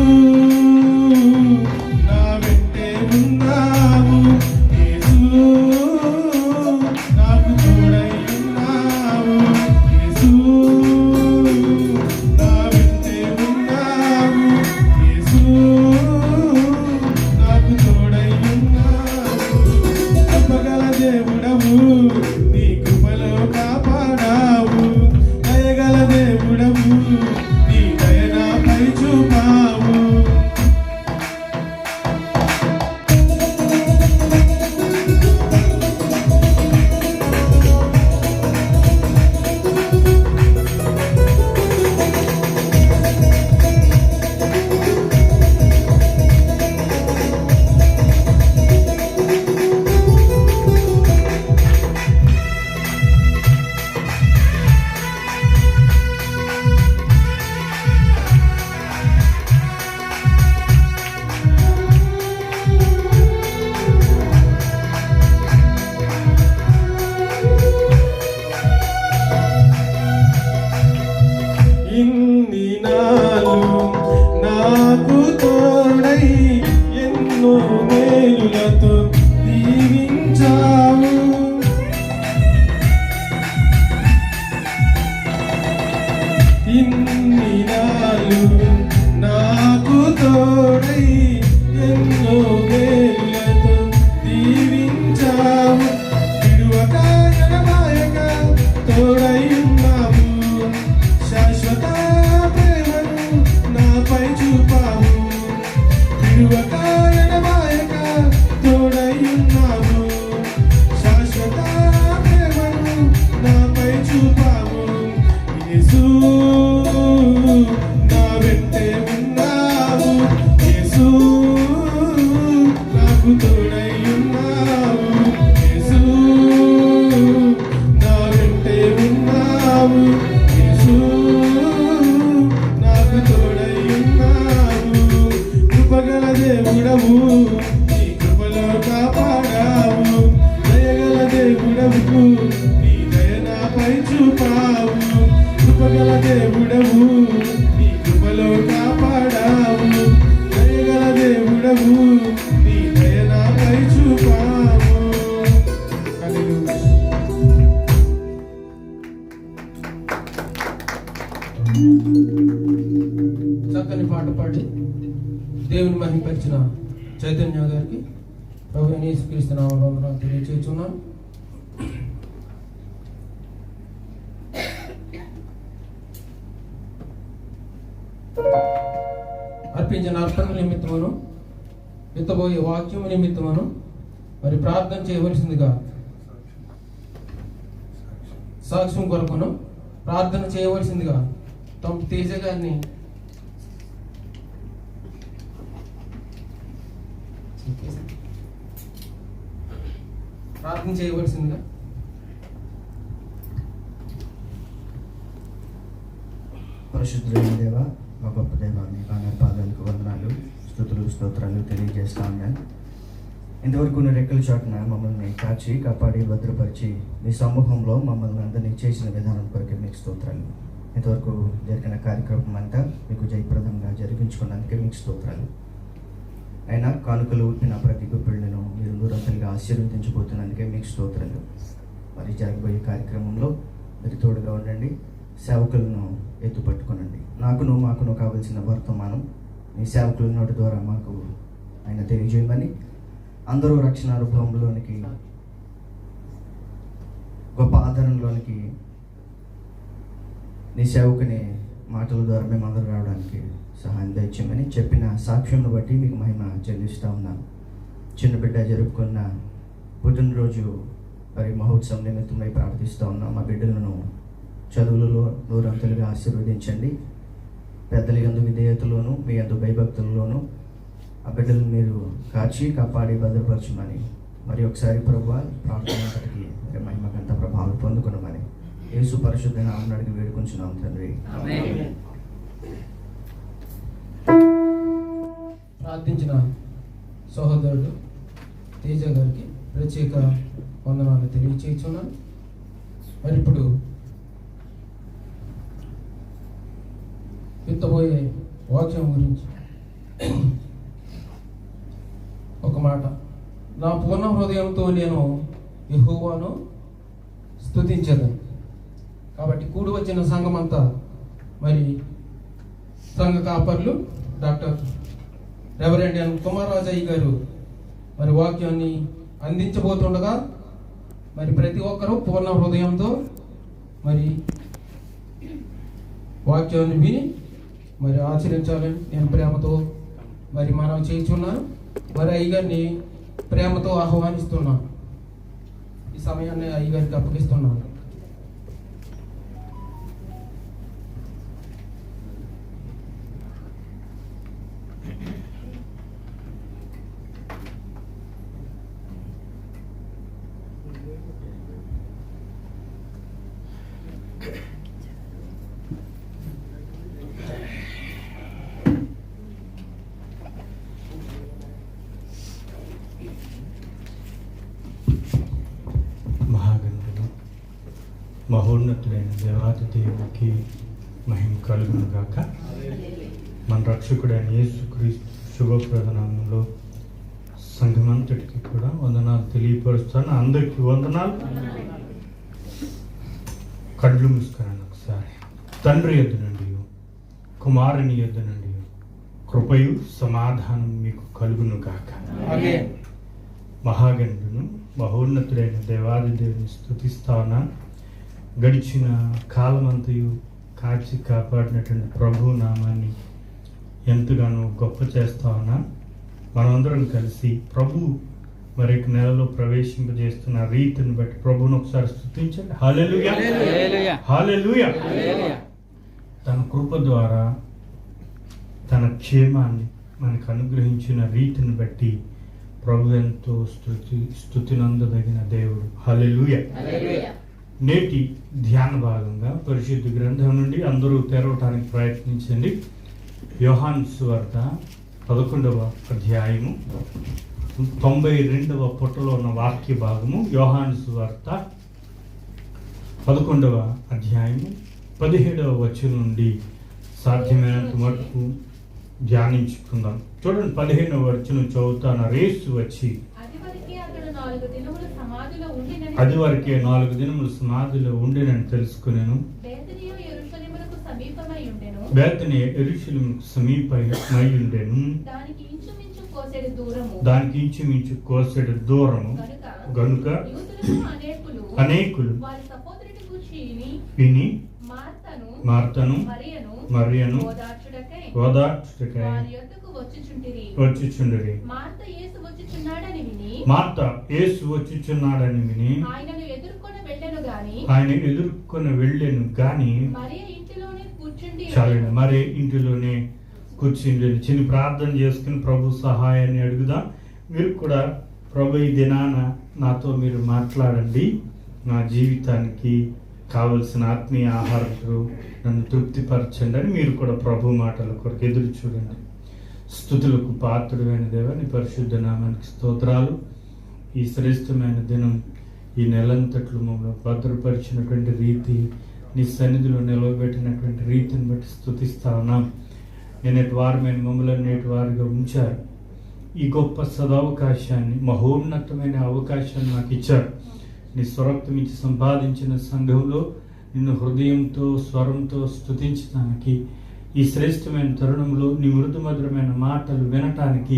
Speaker 8: నా వెంటే ఉన్నావు యేసు నాకు తోడై ఉన్నావు యేసు నా వెంటే ఉన్నావు యేసు నాకు తోడై ఉన్నావు కృపగల దేవుడవు నీ కృపలో కాపాడావు దయగల దేవుడవు నీ దయ నాపై చూపావు ఇన్ని నాలు నాకు తోడై ఎన్నో మేలులతో దీవించావు ఇన్ని నాలు నాకు తోడై ఎన్నో మేలులతో దీవించావు విడువక ఎడబాయక తోడై ఉన్నావు శాశ్వత ప్రేమను నాపై చూపావు విడువక ఎడబాయక తోడై ఉన్నావు శాశ్వత ప్రేమను నాపై చూపావు యేసు నా వెంటే ఉన్నావు యేసు నాకు తోడై ఉన్నావు యేసు నా వెంటే ఉన్నావు యేసు నాకు తోడై ఉన్నావు కృపగల దేవుడవు నీ కృపలో కాపాడావు దయగల దేవుడవు నీ దయ నాపై చూపావు కృపగల దేవుడవు నీ కృపలో కాపాడావు దయగల దేవుడవు నీ దయ నాపై చూపావు హల్లెలూయా.
Speaker 3: చక్కని పాట పాడి దేవుని మహిమపరిచిన చైతన్య గారికి ప్రభు యేసుక్రీస్తు నామములో తెలియజేస్తున్నాను. అర్పించిన అర్పణ నిమిత్తమును ఎత్తబోయే వాక్యము నిమిత్తమును మరి ప్రార్థన చేయవలసిందిగా సాక్ష్యం కొరకును ప్రార్థన చేయవలసిందిగా తమ తేజ గారిని ప్రార్థన చేయవలసిందిగా
Speaker 9: పరిశుద్ధులైన దేవ, మా గొప్ప దేవ, మీ బంగారు పాదాలకు వందనాలు, స్తుతులు, స్తోత్రాలు తెలియజేస్తా ఉన్నాను. ఇంతవరకు ఉన్న రెక్కల చాటున మమ్మల్ని కాచి కాపాడి భద్రపరిచి మీ సమూహంలో మమ్మల్ని అందరినీ చేసిన విధానం కొరకు మీకు స్తోత్రాలు. ఇంతవరకు జరిగిన కార్యక్రమం అంతా మీకు జయప్రదంగా జరిపించుకున్నందుకే మీకు స్తోత్రాలు. అయినా కానుకలు ఊపిన ప్రతి గుప్పిళ్ళను మీరు నూరంతలుగా ఆశీర్వదించబోతున్నందుకే మీకు స్తోత్రాలు. మరి జరగబోయే కార్యక్రమంలో మీరు తోడుగా ఉండండి, సేవకులను ఎత్తుపట్టుకునండి. మాకును కావలసిన వర్తమానం మీ సేవకుల నోటి ద్వారా మాకు ఆయన తెలియజేయమని, అందరూ రక్షణ అనుభవంలోనికి, గొప్ప ఆదరణలోనికి నీ సేవకుని మాటల ద్వారా మేమందరూ రావడానికి సహాయం దయచేయమని చెప్పిన సాక్ష్యంను బట్టి మీకు మహిమ చెల్లిస్తూ ఉన్నాను. చిన్న బిడ్డ జరుపుకున్న పుట్టినరోజు మరి మహోత్సవం నిమిత్తమై ప్రార్థిస్తూ ఉన్నాం. మా బిడ్డలను చదువులలో నూరంతలుగా ఆశీర్వదించండి. పెద్దల యందు విధేయతలోను, మీ యందు భయభక్తులలోను ఆ బిడ్డలను మీరు కాచి కాపాడి భద్రపరచమని, మరి ఒకసారి ప్రభువా ప్రార్థనకి మహిమకంత ప్రభావం పొందుకున్నామని యేసు పరిశుద్ధ నామమున అడిగి వేడుకుంటున్నాం తండ్రి.
Speaker 3: ప్రార్థించిన సహోదరుడు తేజ గారికి ప్రత్యేక వందనాలు తెలియచేస్తున్నాను. మరి ఇప్పుడు విత్తబోయే వాక్యం గురించి ఒక మాట. నా పూర్ణ హృదయంతో నేను యెహోవాను స్తుతించేదను. కాబట్టి కూడి వచ్చిన సంఘం అంతా, మరి సంఘ కాపర్లు డాక్టర్ రెవరెండ్ ఎన్ కుమారరాజయ్య గారు మరి వాక్యాన్ని అందించబోతుండగా, మరి ప్రతి ఒక్కరూ పూర్ణ హృదయంతో మరి వాక్యాన్ని విని మరి ఆచరించాలని నేను ప్రేమతో మరి మనం చేయించున్నాను. మరి అయ్యగారిని ప్రేమతో ఆహ్వానిస్తున్నాను. ఈ సమయాన్ని అయ్యగారికి అప్పగిస్తున్నాను.
Speaker 2: మహాగణుడు మహోన్నతుడైన దేవాది దేవునికి మహిమ కలుగును గాక. మన రక్షకుడైన యేసుక్రీస్తు శుభప్రదనామంలో సంఘమంతటికి కూడా వందనాలు తెలియపరుస్తాను. అందరికీ వందనాలు. కళ్ళు మూసుకున్నాను ఒకసారి. తండ్రి యొద్ద నుండి, కుమారుని యొద్ద నుండి కృపయు సమాధానం మీకు కలుగును గాక. మహాగణుడును మహోన్నతుడైన దేవాది దేవుని స్తుతిస్తానా. గడిచిన కాలమంతయు కాచి కాపాడినటువంటి ప్రభు నామాన్ని ఎంతగానో గొప్ప చేస్తామన్నా. మనమందరం కలిసి ప్రభు మరి నెలలో ప్రవేశింపజేస్తున్న రీతిని బట్టి ప్రభువును ఒకసారి స్తుతించండి. హల్లెలూయా, హల్లెలూయా. తన కృప ద్వారా తన క్షేమాన్ని మనకు అనుగ్రహించిన రీతిని బట్టి ప్రభు ఎంతో స్తుతినందదగిన దేవుడు. హల్లెలూయా. నేటి ధ్యాన భాగంగా పరిశుద్ధ గ్రంథం నుండి అందరూ తెరవటానికి ప్రయత్నించండి. యోహాను సువార్త 11వ అధ్యాయము 92వ పుటలో ఉన్న వాక్య భాగము. యోహాను సువార్త 11వ అధ్యాయము 17వ వచనం నుండి సాధ్యమైనంత మటుకు ధ్యానించుకుందాం. చూడండి, 15వ వచనం చదువుతాను. రేసు వచ్చి అది వరకే 4 దినములు సమాధిలో ఉండినని తెలుసుకున్నాను. బేతనీ యెరూషలేముకు సమీపమై ఉండెను. దానికి ఇంచుమించు కోసెడు దూరము గనుక అనేకులు విని మార్తను మరియను ఓదార్చుటకై వచ్చుచుండిరి. మార్త యేసు వచ్చుచున్నాడని విని ఆయన ఎదుర్కొని వెళ్ళెను గాని చాలండి, మరే ఇంటిలోనే కూర్చుండి చిన్న ప్రార్థన చేసుకుని ప్రభు సహాయాన్ని అడుగుదాం. మీరు కూడా ప్రభు ఈ దినాన నాతో మీరు మాట్లాడండి, నా జీవితానికి కావలసిన ఆత్మీయ ఆహారంతో నన్ను తృప్తిపరచండి అని మీరు కూడా ప్రభు మాటల కొరకు ఎదురు చూడండి. స్తుతులకు పాత్రుడైన దేవా, నీ పరిశుద్ధ నామానికి స్తోత్రాలు. ఈ శ్రేష్టమైన దినం, ఈ నెలంతట్లు మమ్మల్ని భద్రపరిచినటువంటి రీతి, నీ సన్నిధిలో నిలవబెట్టినటువంటి రీతిని బట్టి స్తుతిస్తా ఉన్నాం. నేటి వారమైన మమ్మల్ని నేటి వారిగా ఉంచారు. ఈ గొప్ప సదవకాశాన్ని, మహోన్నతమైన అవకాశాన్ని నాకు ఇచ్చారు. నీ స్వరక్తం ఇచ్చి సంపాదించిన సంఘంలో నిన్ను హృదయంతో స్వరంతో స్తుతించడానికి, ఈ శ్రేష్టమైన తరుణంలో నీ మృదుమధురమైన మాటలు వినటానికి,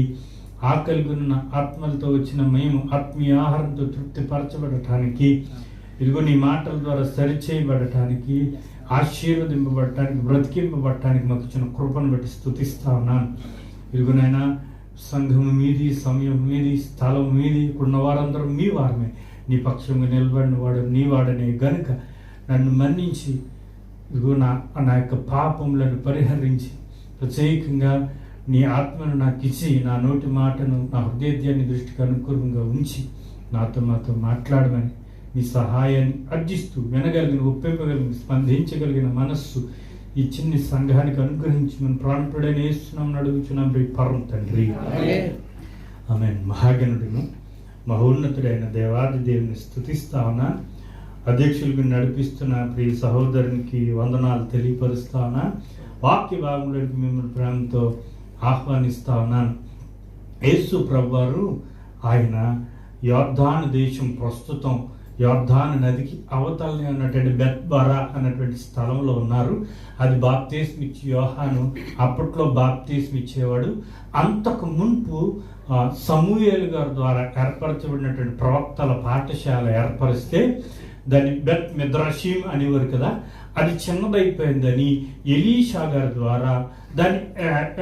Speaker 2: ఆకలిగొన్న ఆత్మలతో వచ్చిన మేము ఆత్మీయ ఆహారంతో తృప్తిపరచబడటానికి, ఇదిగో నీ మాటల ద్వారా సరిచేయబడటానికి, ఆశీర్వదింపబడటానికి, బ్రతికింపబడటానికి మాకు ఇచ్చిన కృపను బట్టి స్తుతిస్తా ఉన్నాను. ఇదిగోనైనా సంఘం మీది, సమయం మీది, స్థలం మీది, ఇప్పుడున్న వారందరూ మీ వారమే. నీ పక్షంగా నిలబడిన వాడు నీ వాడనే గనుక నన్ను మన్నించి, ఇదిగో నా యొక్క పాపములను పరిహరించి, ప్రత్యేకంగా నీ ఆత్మను నాకు ఇచ్చి, నా నోటి మాటను, నా హృదయాన్ని దృష్టికి అనుకూలంగా ఉంచి నాతో మాట్లాడమని నీ సహాయాన్ని అర్జిస్తూ, వినగలిగిన, ఒప్పింపగలిగిన, స్పందించగలిగిన మనస్సు ఈ చిన్ని సంఘానికి అనుగ్రహించి మన ప్రాణుడైన యేసునామమున అడుగుచున్నాం పరమ తండ్రి, ఆమేన్. మహాగణుడును మహోన్నతుడైన దేవాది దేవుని స్తుతిస్తా ఉన్నా. అధ్యక్షులకు నడిపిస్తున్న ప్రియ సహోదరునికి వందనాలు తెలియపరుస్తా ఉన్నా. వాక్య భాగంలోకి మిమ్మల్ని ప్రేమతో ఆహ్వానిస్తా ఉన్నాను. యేసు ప్రభువారు ఆయన యొర్దాను దేశం, ప్రస్తుతం యొర్దాను నదికి అవతలనే ఉన్నటువంటి బెత్బరా అన్నటువంటి స్థలంలో ఉన్నారు. అది బాప్తిస్మం ఇచ్చే యోహాను అప్పట్లో బాప్తిస్మం ఇచ్చేవాడు. అంతకు మున్పు సమూయేలు గారి ద్వారా ఏర్పరచబడినటువంటి ప్రవక్తల పాఠశాల ఏర్పరిస్తే దాన్ని బెత్ మిద్రాషీం అనేవారు కదా, అది చిన్నదైపోయిందని ఎలీషా గారి ద్వారా దాన్ని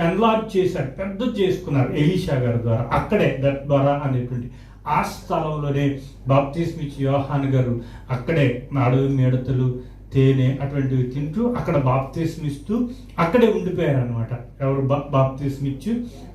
Speaker 2: ఎన్లార్జ్ చేశారు, పెద్ద చేసుకున్నారు ఎలీషా గారి ద్వారా. అక్కడే బెత్బరా అనేటువంటి ఆ స్థలంలోనే బాప్తిస్మం ఇచ్చే యోహాను గారు అక్కడే అడవి మిడతలు, తేనె అటువంటివి తింటూ అక్కడ బాప్తిస్మం ఇస్తూ అక్కడే ఉండిపోయారు అనమాట. ఎవరు? బాప్తిస్మం ఇచ్చి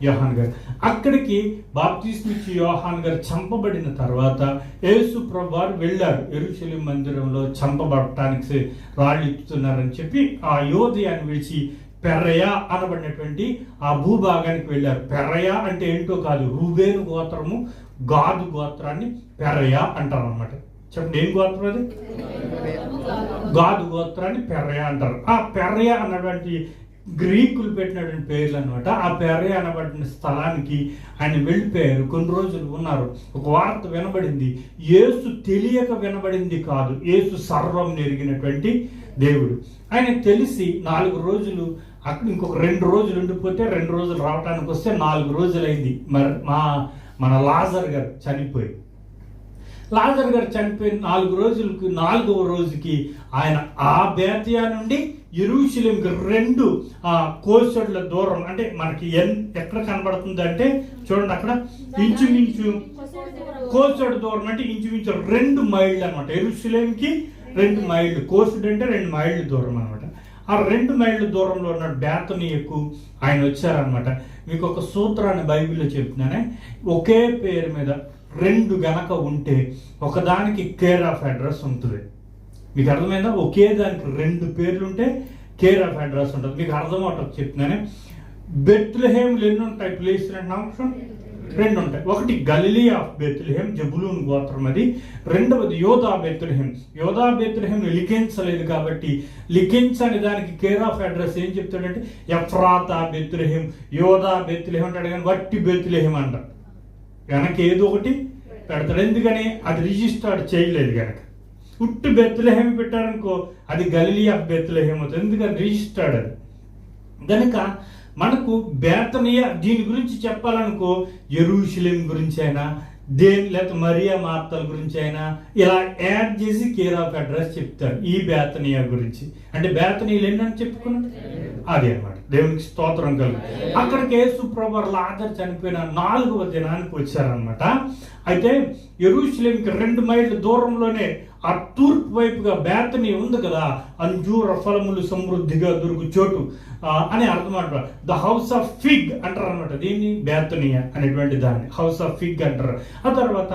Speaker 2: యోహాను గారు. అక్కడికి బాప్తిస్మం ఇచ్చి యోహాను గారు చంపబడిన తర్వాత యేసు ప్రభువారు వెళ్ళారు. యెరూషలేము మందిరంలో చంపబడటానికి రాళ్ళు ఇస్తున్నారని చెప్పి ఆ యోదయాన్ని విడిచి పెరయా అనబడినటువంటి ఆ భూభాగానికి వెళ్ళారు. పెరయా అంటే ఏంటో కాదు, రూబేను గోత్రము గాదు గోత్రాన్ని పెరయా అంటారు అనమాట. చెప్పండి, ఏం గోత్రం అది? గాదు గోత్రాన్ని పెరయా అంటారు. ఆ పెరయా అన్నటువంటి గ్రీకులు పెట్టినటువంటి పేర్లు అనమాట. ఆ పెరయా అనబడిన స్థలానికి ఆయన వెళ్ళిపోయారు. కొన్ని రోజులు ఉన్నారు. ఒక వార్త వినబడింది. యేసు తెలియక వినబడింది కాదు, యేసు సర్వం ఎరిగినటువంటి దేవుడు. ఆయన తెలిసి 4 రోజులు అక్కడ, ఇంకొక 2 రోజులు ఉండిపోతే 2 రోజులు రావటానికి వస్తే 4 రోజులైంది. మరి మన లాజర్ గారు చనిపోయి, లాజర్ గారు చనిపోయిన 4 రోజులకు 4వ రోజుకి ఆయన ఆ బేతయా నుండి యెరూషలేముకి 2 కోసడుల దూరం, అంటే మనకి ఎక్కడ కనబడుతుంది అంటే చూడండి, అక్కడ ఇంచుమించు కోసడు దూరం అంటే ఇంచుమించు 2 మైళ్ళు అనమాట. యెరూషలేముకి 2 మైళ్ళు, కోసడు అంటే 2 మైళ్ళు దూరం అనమాట. ఆ 2 మైళ్ళ దూరంలో ఉన్న బేతనీయకు ఆయన వచ్చారనమాట. మీకు ఒక సూత్రాన్ని బైబిల్లో చెప్తున్నానే, ఒకే పేరు మీద 2 గనక ఉంటే ఒకదానికి కేర్ ఆఫ్ అడ్రస్ ఉంటుంది. మీకు అర్థమైందా? ఒకే దానికి 2 పేర్లు ఉంటే కేర్ ఆఫ్ అడ్రస్ ఉంటుంది. మీకు అర్థమవుతుంది చెప్తున్నానే. బెత్లెహేమ్లు ఎన్ని ఉంటాయి? ప్లేస్ అంటే 2 ఉంటాయి. ఒకటి గలిలీ ఆఫ్ బెత్లెహేమ్, జబులూన్ గోత్రం అది. రెండవది యోధా బెత్లెహేమ్. యోధా బెత్లెహేమ్ లిఖించలేదు కాబట్టి లిఖించని దానికి కేర్ ఆఫ్ అడ్రస్ ఏం చెప్తాడంటే ఎఫ్రాతా బెత్లెహేమ్, యోధా బెత్లెహేమ్ అంటాడు, కానీ వట్టి బెత్లెహేమ్ అంట. కనుక ఏదో ఒకటి పెడతాడు. ఎందుకని? అది రిజిస్టర్డ్ చేయలేదు కనుక. ఉట్టి బెత్లెహేమ్ పెట్టారనుకో అది గలిలీ ఆఫ్ బెత్లెహేమ్ అవుతుంది, ఎందుకని రిజిస్టర్డ్ అది. కనుక మనకు బేతనియ దీని గురించి చెప్పాలనుకో యెరూషలేము గురించి అయినా లేకపోతే మరియా మార్తల గురించి అయినా ఇలా యాడ్ చేసి కేర్ ఆఫ్ అడ్రస్ చెప్తారు. ఈ బేతనియా గురించి అంటే బేతనీయులు ఎన్నని చెప్పుకున్నాం అదే అనమాట. దేవునికి స్తోత్రం కలుగు. అక్కడికి యేసు ప్రభువారు లాజరు చనిపోయిన 4వ దినానికి వచ్చారనమాట. అయితే యెరూషలేముకి 2 మైళ్ళ దూరంలోనే ఆ తూర్పు వైపుగా బేతనీ ఉంది కదా, అంజూర ఫలములు సమృద్ధిగా దొరుకు చోటు అని అర్థం అంటారు. ద హౌస్ ఆఫ్ ఫిగ్ అంటారు అనమాట. దీన్ని బేతనియా అనేటువంటి దాన్ని హౌస్ ఆఫ్ ఫిగ్ అంటారు. ఆ తర్వాత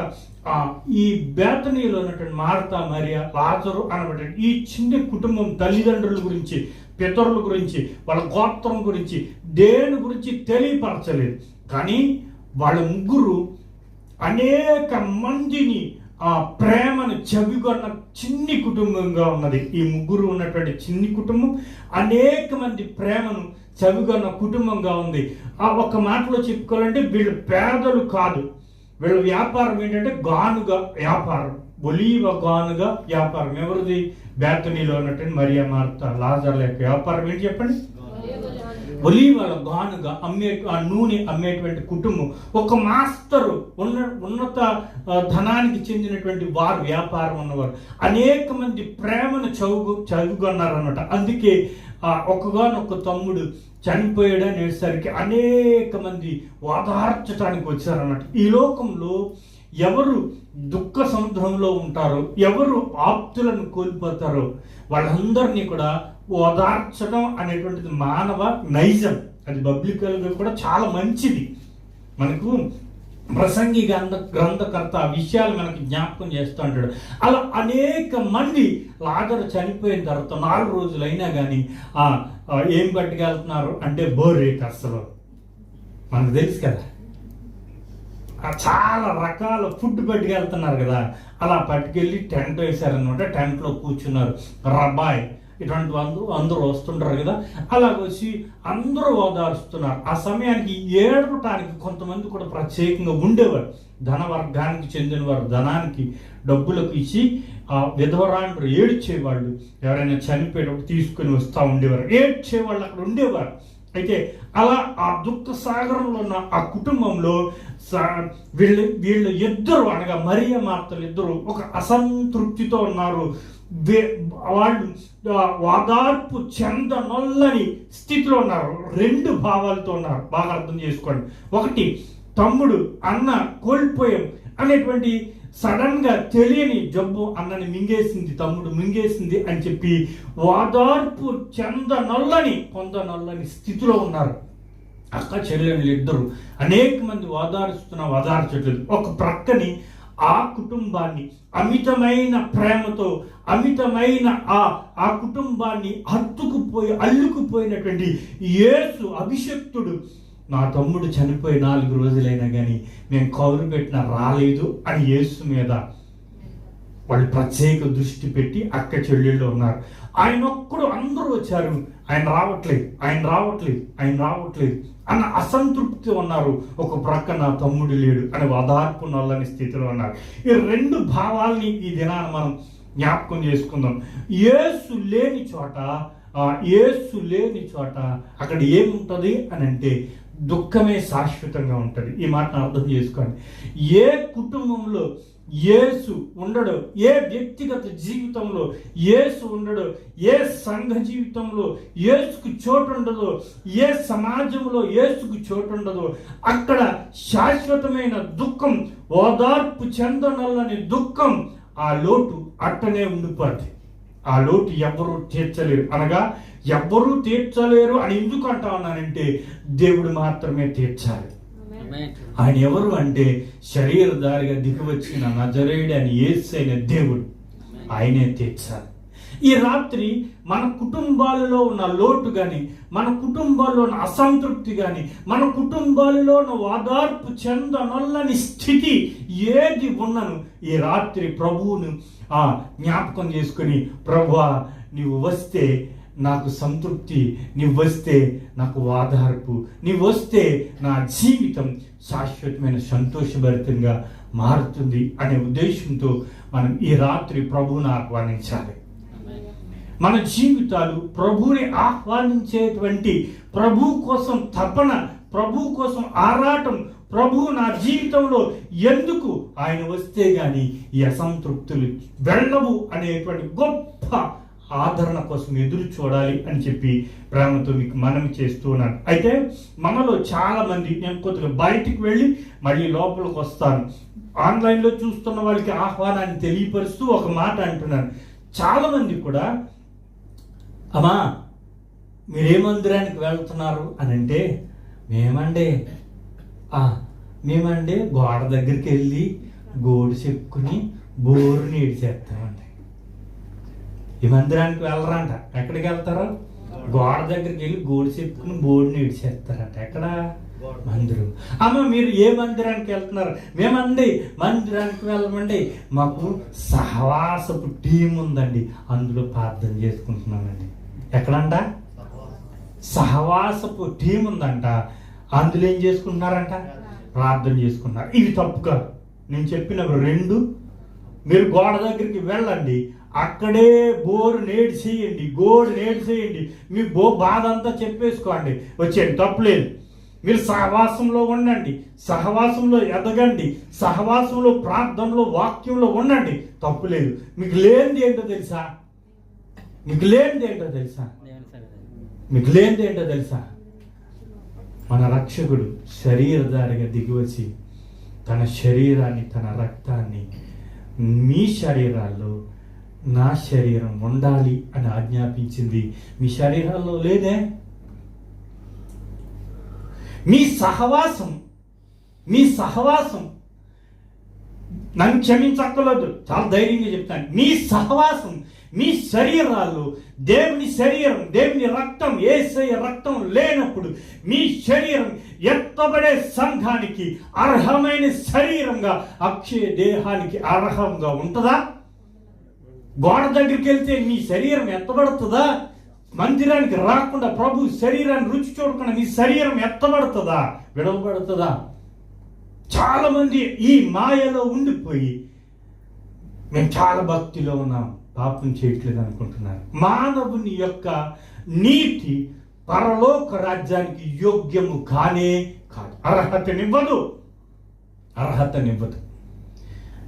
Speaker 2: ఈ బేతనీలో ఉన్నటువంటి మార్తా, మరియా, లాజరు అనబడే ఈ చిన్న కుటుంబం తల్లిదండ్రుల గురించి, పితరుల గురించి, వాళ్ళ గోత్రం గురించి, దేని గురించి తెలియపరచలేదు. కానీ వాళ్ళ ముగ్గురు అనేక మందిని ఆ ప్రేమను చెవిగొన్న చిన్ని కుటుంబంగా ఉన్నది. ఈ ముగ్గురు ఉన్నటువంటి చిన్ని కుటుంబం అనేక మంది ప్రేమను చెవిగొన్న కుటుంబంగా ఉంది. ఆ ఒక్క మాటలో చెప్పుకోవాలంటే వీళ్ళు పేదలు కాదు. వీళ్ళ వ్యాపారం ఏంటంటే గానుగా వ్యాపారం, ఒలీవ గానుగా వ్యాపారం. ఎవరిది? బేతనీలో ఉన్నటువంటి మరియా, మార్తా, లాజర్ యొక్క వ్యాపారం ఏంటి చెప్పండి? ఒలీవల గానుగా ఆ నూనె అమ్మేటువంటి కుటుంబం. ఒక మాస్టరు ఉన్నత ధనానికి చెందినటువంటి వారు, వ్యాపారం ఉన్నవారు. అనేక మంది ప్రేమను చదువుకున్నారన్నమాట. అందుకే ఒకగానొక తమ్ముడు చనిపోయాడు అనేసరికి అనేక మంది ఓదార్చడానికి వచ్చారన్నమాట. ఈ లోకంలో ఎవరు దుఃఖ సముద్రంలో ఉంటారో, ఎవరు ఆప్తులను కోల్పోతారో వాళ్ళందరినీ కూడా ఓదార్చడం అనేటువంటిది మానవ నైజం. అది బైబిలికల్గా కూడా చాలా మంచిది. మనకు ప్రసంగి గ్రంథకర్త ఆ విషయాలు మనకి జ్ఞాపకం చేస్తూ ఉంటాడు. అలా అనేక మంది లాజరు చనిపోయిన తర్వాత 4 రోజులు అయినా కానీ ఏం పట్టుకెళ్తున్నారు అంటే బోరేక్. అసలు మనకు తెలుసు కదా, చాలా రకాల ఫుడ్ పట్టుకెళ్తున్నారు కదా. అలా పట్టుకెళ్ళి టెంట్ వేశారనమాట. టెంట్లో కూర్చున్నారు. రబ్బాయ్ ఇటువంటి అందరూ వస్తుంటారు కదా. అలాగొచ్చి అందరూ ఓదారుస్తున్నారు. ఆ సమయానికి ఏడవటానికి కొంతమంది కూడా ప్రత్యేకంగా ఉండేవారు. ధనవర్గానికి చెందిన వారు ధనానికి డబ్బులకు ఇచ్చి విధవరాండ్రు ఏడ్చేవాళ్ళు. ఎవరైనా చనిపోయేటప్పుడు తీసుకుని వస్తూ ఉండేవారు. ఏడ్చేవాళ్ళు అక్కడ ఉండేవారు. అయితే అలా ఆ దుఃఖ సాగరంలో ఉన్న ఆ కుటుంబంలో వీళ్ళు ఇద్దరు అనగా మరియా, మార్తలు ఇద్దరు ఒక అసంతృప్తితో ఉన్నారు. వాళ్ళు ఓదార్పు చెందనొల్లని స్థితిలో ఉన్నారు. 2 భావాలతో ఉన్నారు. బాగా అర్థం చేసుకోండి. ఒకటి, తమ్ముడు అన్న కోల్పోయాం అనేటువంటి సడన్ గా తెలియని జబ్బు అన్నని మింగేసింది, తమ్ముడు మింగేసింది అని చెప్పి ఓదార్పు పొందనొల్లని స్థితిలో ఉన్నారు. అక్క చెల్లెళ్ళు ఇద్దరు అనేక మంది ఓదార్చట్లేదు. ఒక ప్రక్కని ఆ కుటుంబాన్ని అమితమైన ప్రేమతో, అమితమైన ఆ కుటుంబాన్ని అల్లుకుపోయినటువంటి యేసు అభిషక్తుడు, నా తమ్ముడు చనిపోయి 4 రోజులైనా కానీ మేము కౌరు పెట్టినా రాలేదు అని యేసు మీద వాళ్ళు ప్రత్యేక దృష్టి పెట్టి అక్క చెల్లెళ్ళు ఉన్నారు. ఆయన ఒక్కడు, అందరూ వచ్చారు, ఆయన రావట్లేదు అన్న అసంతృప్తి ఉన్నారు. ఒక ప్రక్క నా తమ్ముడు లేడు అని ఓదార్పు నల్లని స్థితిలో ఉన్నారు. ఈ 2 భావాల్ని ఈ దినాన్ని మనం జ్ఞాపకం చేసుకుందాం. యేసు లేని చోట అక్కడ ఏముంటుంది అని అంటే దుఃఖమే శాశ్వతంగా ఉంటుంది. ఈ మాటను అర్థం చేసుకోండి. ఏ కుటుంబంలో యేసు ఉండడు, ఏ వ్యక్తిగత జీవితంలో యేసు ఉండడు, ఏ సంఘ జీవితంలో యేసుకు చోటు ఉండదో, ఏ సమాజంలో యేసుకు చోటు ఉండదో అక్కడ శాశ్వతమైన దుఃఖం, ఓదార్పు చెందనల్లని దుఃఖం, ఆ లోటు అట్టనే ఉండిపోద్ది. ఆ లోటు ఎవరు తీర్చలేరు. అనగా ఎవ్వరూ తీర్చలేరు అని ఎందుకు అంటా ఉన్నానంటే దేవుడు మాత్రమే తీర్చాలి. ఆయన ఎవరు అంటే శరీరధారిగా దిగివచ్చిన నజరేయుడు అని యేసైన దేవుడు, ఆయనే తీర్చాలి. ఈ రాత్రి మన కుటుంబాలలో ఉన్న లోటు కానీ, మన కుటుంబాల్లో ఉన్న అసంతృప్తి కానీ, మన కుటుంబాలలో ఉన్న ఓదార్పు చెందనొల్లని స్థితి ఏది ఉన్నను ఈ రాత్రి ప్రభువును జ్ఞాపకం చేసుకుని, ప్రభువా నీవు వస్తే నాకు సంతృప్తి, నీవు వస్తే నాకు ఓదార్పు, నీవు వస్తే నా జీవితం శాశ్వతమైన సంతోషభరితంగా మారుతుంది అనే ఉద్దేశంతో మనం ఈ రాత్రి ప్రభువును ఆహ్వానించాలి. మన జీవితాలు ప్రభువుని ఆహ్వానించేటువంటి, ప్రభు కోసం తపన, ప్రభు కోసం ఆరాటం, ప్రభు నా జీవితంలో ఎందుకు ఆయన వస్తే గాని ఈ అసంతృప్తులు వెళ్ళవు అనేటువంటి గొప్ప ఆదరణ కోసం ఎదురు చూడాలి అని చెప్పి ప్రేమతో మీకు మనవి చేస్తూ ఉన్నాను. అయితే మనలో చాలా మంది, నేను కొద్దిగా బయటికి వెళ్ళి మళ్ళీ లోపలికి వస్తాను, ఆన్లైన్లో చూస్తున్న వాళ్ళకి ఆహ్వానాన్ని తెలియపరుస్తూ ఒక మాట అంటున్నాను. చాలామంది కూడా, అమ్మా మీరే మందిరానికి వెళ్తున్నారు అని అంటే, మేమండే గోడ దగ్గరికి వెళ్ళి గోడు చెప్పుకుని బోరుని ఏడిచేస్తామండి. ఈ మందిరానికి వెళ్ళరంట. ఎక్కడికి వెళ్తారు? గోడ దగ్గరికి వెళ్ళి గోడు చెప్పుకుని బోర్డుని ఏడిచేస్తారంట. ఎక్కడ? మందిరం. అమ్మ మీరు ఏ మందిరానికి వెళ్తున్నారు? మేమండి మందిరానికి వెళ్ళమండి, మాకు సహవాసపు టీం ఉందండి, అందులో ప్రార్థన చేసుకుంటున్నామండి. ఎక్కడంట? సహవాసపు టీం ఉందంట, అందులో ఏం చేసుకుంటున్నారంట? ప్రార్థన చేసుకున్నారు. ఇవి తప్పు కాదు. నేను చెప్పిన రెండు, మీరు గోడ దగ్గరికి వెళ్ళండి, అక్కడే బోరు నేడు చేయండి, గోడు నేడు చేయండి, మీ బాధ అంతా చెప్పేసుకోండి, వచ్చేయండి, తప్పులేదు. మీరు సహవాసంలో ఉండండి, సహవాసంలో ఎదగండి, సహవాసంలో ప్రార్థనలో వాక్యంలో ఉండండి, తప్పులేదు. మీకు లేనిది ఏంటో తెలుసా? మీకు లేనిది ఏంటో తెలుసా? మీకు లేనిది ఏంటో తెలుసా? మన రక్షకుడు శరీరధారిగా దిగివచ్చి తన శరీరాన్ని, తన రక్తాన్ని మీ శరీరాల్లో నా శరీరం ఉండాలి అని ఆజ్ఞాపించింది. మీ శరీరాల్లో లేదే? మీ సహవాసం నన్ను క్షమించక్కర్లేదు, చాలా ధైర్యంగా చెప్తాను. మీ సహవాసం, మీ శరీరాల్లో దేవుని శరీరం, దేవుని రక్తం, యేసయ్య రక్తం లేనప్పుడు మీ శరీరం ఎత్తబడే సంఘానికి అర్హమైన శరీరంగా, అక్షయ దేహానికి అర్హంగా ఉంటుందా? గోడ దగ్గరికి వెళ్తే మీ శరీరం ఎత్తబడుతుందా? మందిరానికి రాకుండా ప్రభు శరీరాన్ని రుచి చూడకుండా మీ శరీరం ఎత్తబడుతుందా? విడవబడుతుందా? చాలా మంది ఈ మాయలో ఉండిపోయి మేము చాలా భక్తిలో ఉన్నాం, పాపం చేయట్లేదు అనుకుంటున్నారు. మానవుని యొక్క నీతి పరలోక రాజ్యానికి యోగ్యము కానే కాదు, అర్హతనివ్వదు.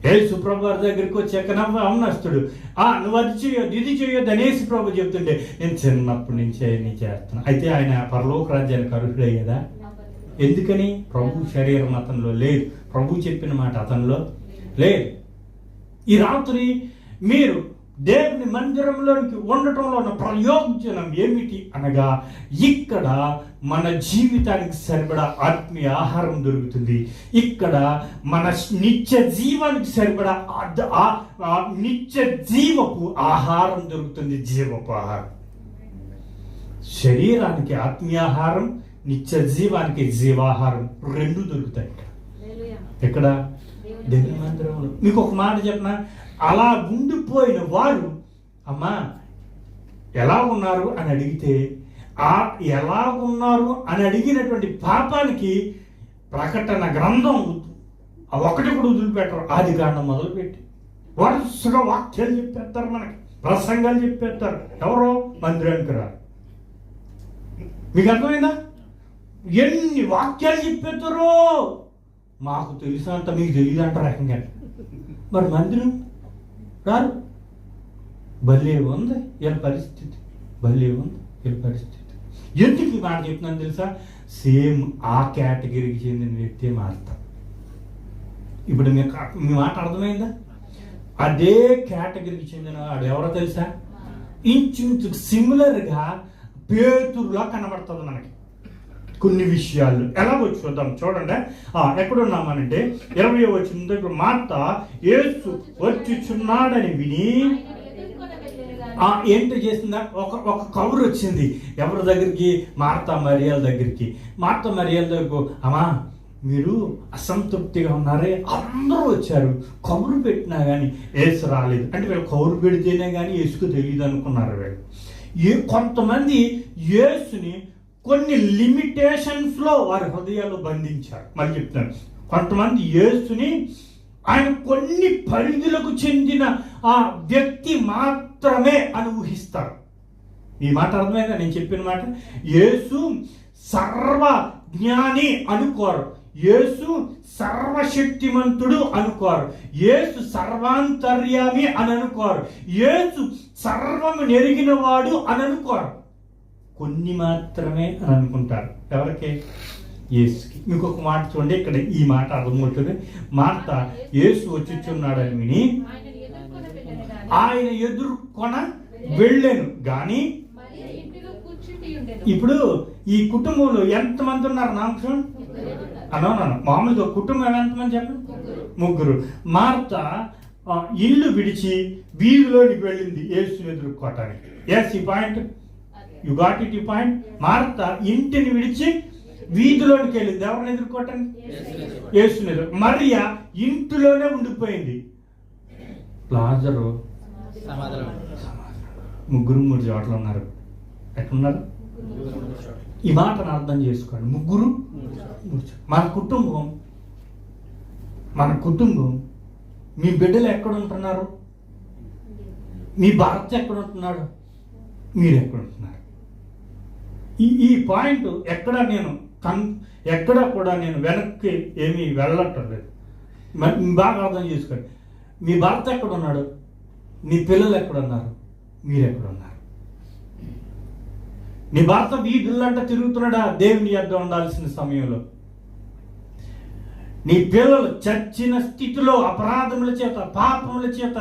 Speaker 2: యేసు ప్రభు వారి దగ్గరికి వచ్చి అమ్మనస్తుడు, నువ్వు అది చేయొద్దు, ఇది చేయొద్దు అని యేసు ప్రభు చెప్తుండే, నేను చిన్నప్పటి నుంచే చేస్తాను. అయితే ఆయన పరలోక రాజ్యానికి అర్హుడయ్యేదా? ఎందుకని? ప్రభు శరీరం అతనిలో లేదు, ప్రభు చెప్పిన మాట అతనిలో లేదు. ఈ రాత్రి మీరు దేవుని మందిరంలోనికి ఉండటంలో ఉన్న ప్రయోజనం ఏమిటి అనగా, ఇక్కడ మన జీవితానికి సరిపడా ఆత్మీయ ఆహారం దొరుకుతుంది. ఇక్కడ మన నిత్య జీవానికి సరిపడా నిత్య జీవపు ఆహారం దొరుకుతుంది. జీవపు ఆహారం, శరీరానికి ఆత్మీయాహారం, నిత్య జీవానికి జీవాహారం రెండు దొరుకుతాయి ఇక్కడ దేవుని మందిరంలో. మీకు ఒక మాట చెప్పనా, అలా ఉండిపోయిన వారు అమ్మా ఎలా ఉన్నారు అని అడిగితే, ఎలా ఉన్నారు అని అడిగినటువంటి పాపానికి ప్రకటన గ్రంథం ఒకటి కూడా వదిలిపెట్టరు. ఆదికాండం మొదలుపెట్టి వరుసగా వాక్యాలు చెప్పేస్తారు, మనకి ప్రసంగాలు చెప్పేస్తారు. ఎవరో మందిరానికి రారు. మీకు అర్థమైందా? ఎన్ని వాక్యాలు చెప్పేస్తారో మాకు తెలుసా అంత, మీకు తెలియదు అంట రకంగా. మరి మందిరం రారు. భలే ఉంది వీళ్ళ పరిస్థితి, భలే ఉంది వీళ్ళ పరిస్థితి. ఎందుకు ఈ మాట చెప్తున్నాను తెలుసా? సేమ్ ఆ కేటగిరీకి చెందిన వ్యక్తి మారుతాం. ఇప్పుడు మీ మాట అర్థమైందా? అదే కేటగిరీకి చెందిన వాడు ఎవరో తెలుసా? ఇంచుమించు సిమిలర్గా పేతురులా కనబడుతుంది మనకి కొన్ని విషయాలు. ఎలాగో చూద్దాం, చూడండి. ఎక్కడున్నామనంటే 20వ వచనం దగ్గర, మార్త యేసు వచ్చుచున్నాడని విని ఏంటో చేసిందా? ఒక కబురు వచ్చింది. ఎవరి దగ్గరికి? మార్తా మరియాల దగ్గరికి. మార్తా మరియాల దగ్గరకు, అమ్మా మీరు అసంతృప్తిగా ఉన్నారే, అందరూ వచ్చారు, కబురు పెట్టినా కానీ యేసు రాలేదు. అంటే వీళ్ళు కబురు పెడితేనే కానీ యేసుకు తెలియదు అనుకున్నారు వీళ్ళు. కొంతమంది యేసుని కొన్ని లిమిటేషన్స్లో వారి హృదయాలు బంధించారు. మళ్ళీ చెప్తాను, కొంతమంది యేసుని ఆయన కొన్ని పరిధులకు చెందిన ఆ వ్యక్తి మాత్రమే అని ఊహిస్తారు. ఈ మాట అర్థమైందా నేను చెప్పిన మాట? యేసు సర్వ జ్ఞాని అనుకోరు, యేసు సర్వశక్తిమంతుడు అనుకోరు, యేసు సర్వాంతర్యామి అని అనుకోరు, యేసు సర్వము నెరిగిన వాడు అని అనుకోరు. కొన్ని మాత్రమే అని అనుకుంటారు. ఎవరికి? యేసుకి. మీకు ఒక మాట చూడండి, ఇక్కడ ఈ మాట అర్థమవుతుంది. మార్త యేసు వచ్చుచున్నాడని విని ఆయన ఎదుర్కొన వెళ్ళాను కానీ. ఇప్పుడు ఈ కుటుంబంలో ఎంతమంది ఉన్నారు నామకం అన్నా? మామూలుగా కుటుంబం ఎంతమంది చెప్పండి? ముగ్గురు. మార్త ఇల్లు విడిచి వీధిలోనికి వెళ్ళింది యేసుని ఎదుర్కోవటానికి. ఎస్, ఈ పాయింట్ యు గాట్ ఇట్. ఈ పాయింట్. మార్త ఇంటిని విడిచి వీధిలోనికి వెళ్ళింది ఎవరిని ఎదుర్కోవటానికి? యేసుని ఎదురు. మరియా ఇంటిలోనే ఉండిపోయింది. లాజరు ముగ్గురు మూడు చోట్ల ఉన్నారు. ఎక్కడున్నారు? ఈ మాటను అర్థం చేసుకోండి. ముగ్గురు మన కుటుంబం మీ బిడ్డలు ఎక్కడ ఉంటున్నారు? మీ భర్త ఎక్కడ ఉంటున్నాడు? మీరు ఎక్కడ ఉంటున్నారు? ఈ పాయింట్ ఎక్కడ కూడా నేను వెనక్కి ఏమీ వెళ్ళటం లేదు. బాగా అర్థం చేసుకోండి. మీ భర్త ఎక్కడ ఉన్నాడు? మీ పిల్లలు ఎక్కడ ఉన్నారు? మీరు ఎక్కడ ఉన్నారు? నీ భర్త వీధులంట తిరుగుతున్నాడా? దేవుని యొద్ద ఉండాల్సిన సమయంలో. నీ పిల్లలు చచ్చిన స్థితిలో అపరాధముల చేత పాపముల చేత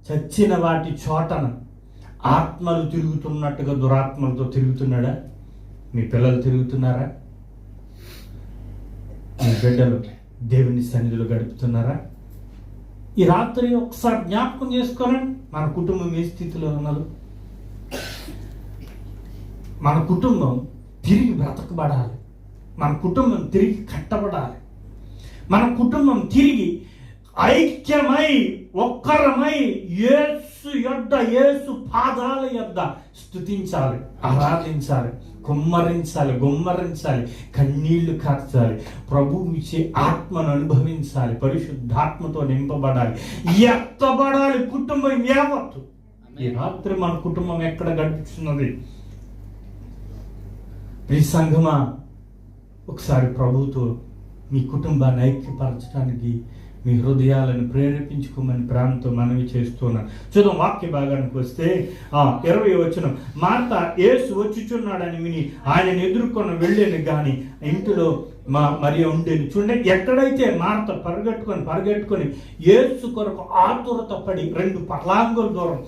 Speaker 2: చచ్చిన వాటి చోటన ఆత్మలు తిరుగుతున్నట్టుగా దురాత్మలతో తిరుగుతున్నాడా? మీ పిల్లలు తిరుగుతున్నారా? మీ బిడ్డలు దేవుని సన్నిధిలో గడుపుతున్నారా? ఈ రాత్రి ఒకసారి జ్ఞాపకం చేసుకోవాలండి. మన కుటుంబం ఏ స్థితిలో ఉన్నదో. మన కుటుంబం తిరిగి బ్రతకబడాలి. మన కుటుంబం తిరిగి కట్టబడాలి. మన కుటుంబం తిరిగి ఐక్యమై ఒక్కరమై యేసు యొద్ద, యేసు పాదాల యొద్ద స్తుతించాలి, ఆరాధించాలి, గుమ్మరించాలి, కన్నీళ్లు కార్చాలి, ప్రభువు ఇచ్చే ఆత్మను అనుభవించాలి, పరిశుద్ధాత్మతో నింపబడాలి, ఎత్తబడాలి కుటుంబం యావత్తు. ఈ రాత్రి మన కుటుంబం ఎక్కడ గడుపుతున్నది? ప్రియ సంఘమా, ఒకసారి ప్రభువుతో మీ కుటుంబాన్ని ఐక్యపరచడానికి మీ హృదయాలను ప్రేరేపించుకోమని ప్రేమతో మనవి చేస్తున్నాను. చూద్దాం వాక్య భాగానికి వస్తే 20వ వచనం. మార్త యేసు వచ్చుచున్నాడని విని ఆయనను ఎదుర్కొని వెళ్ళాను కానీ ఇంటిలో మరియ ఉండేది. చూడండి, ఎక్కడైతే మార్త పరిగెట్టుకొని యేసు కొరకు ఆతురత పడి 2 పర్లాంగుల దూరం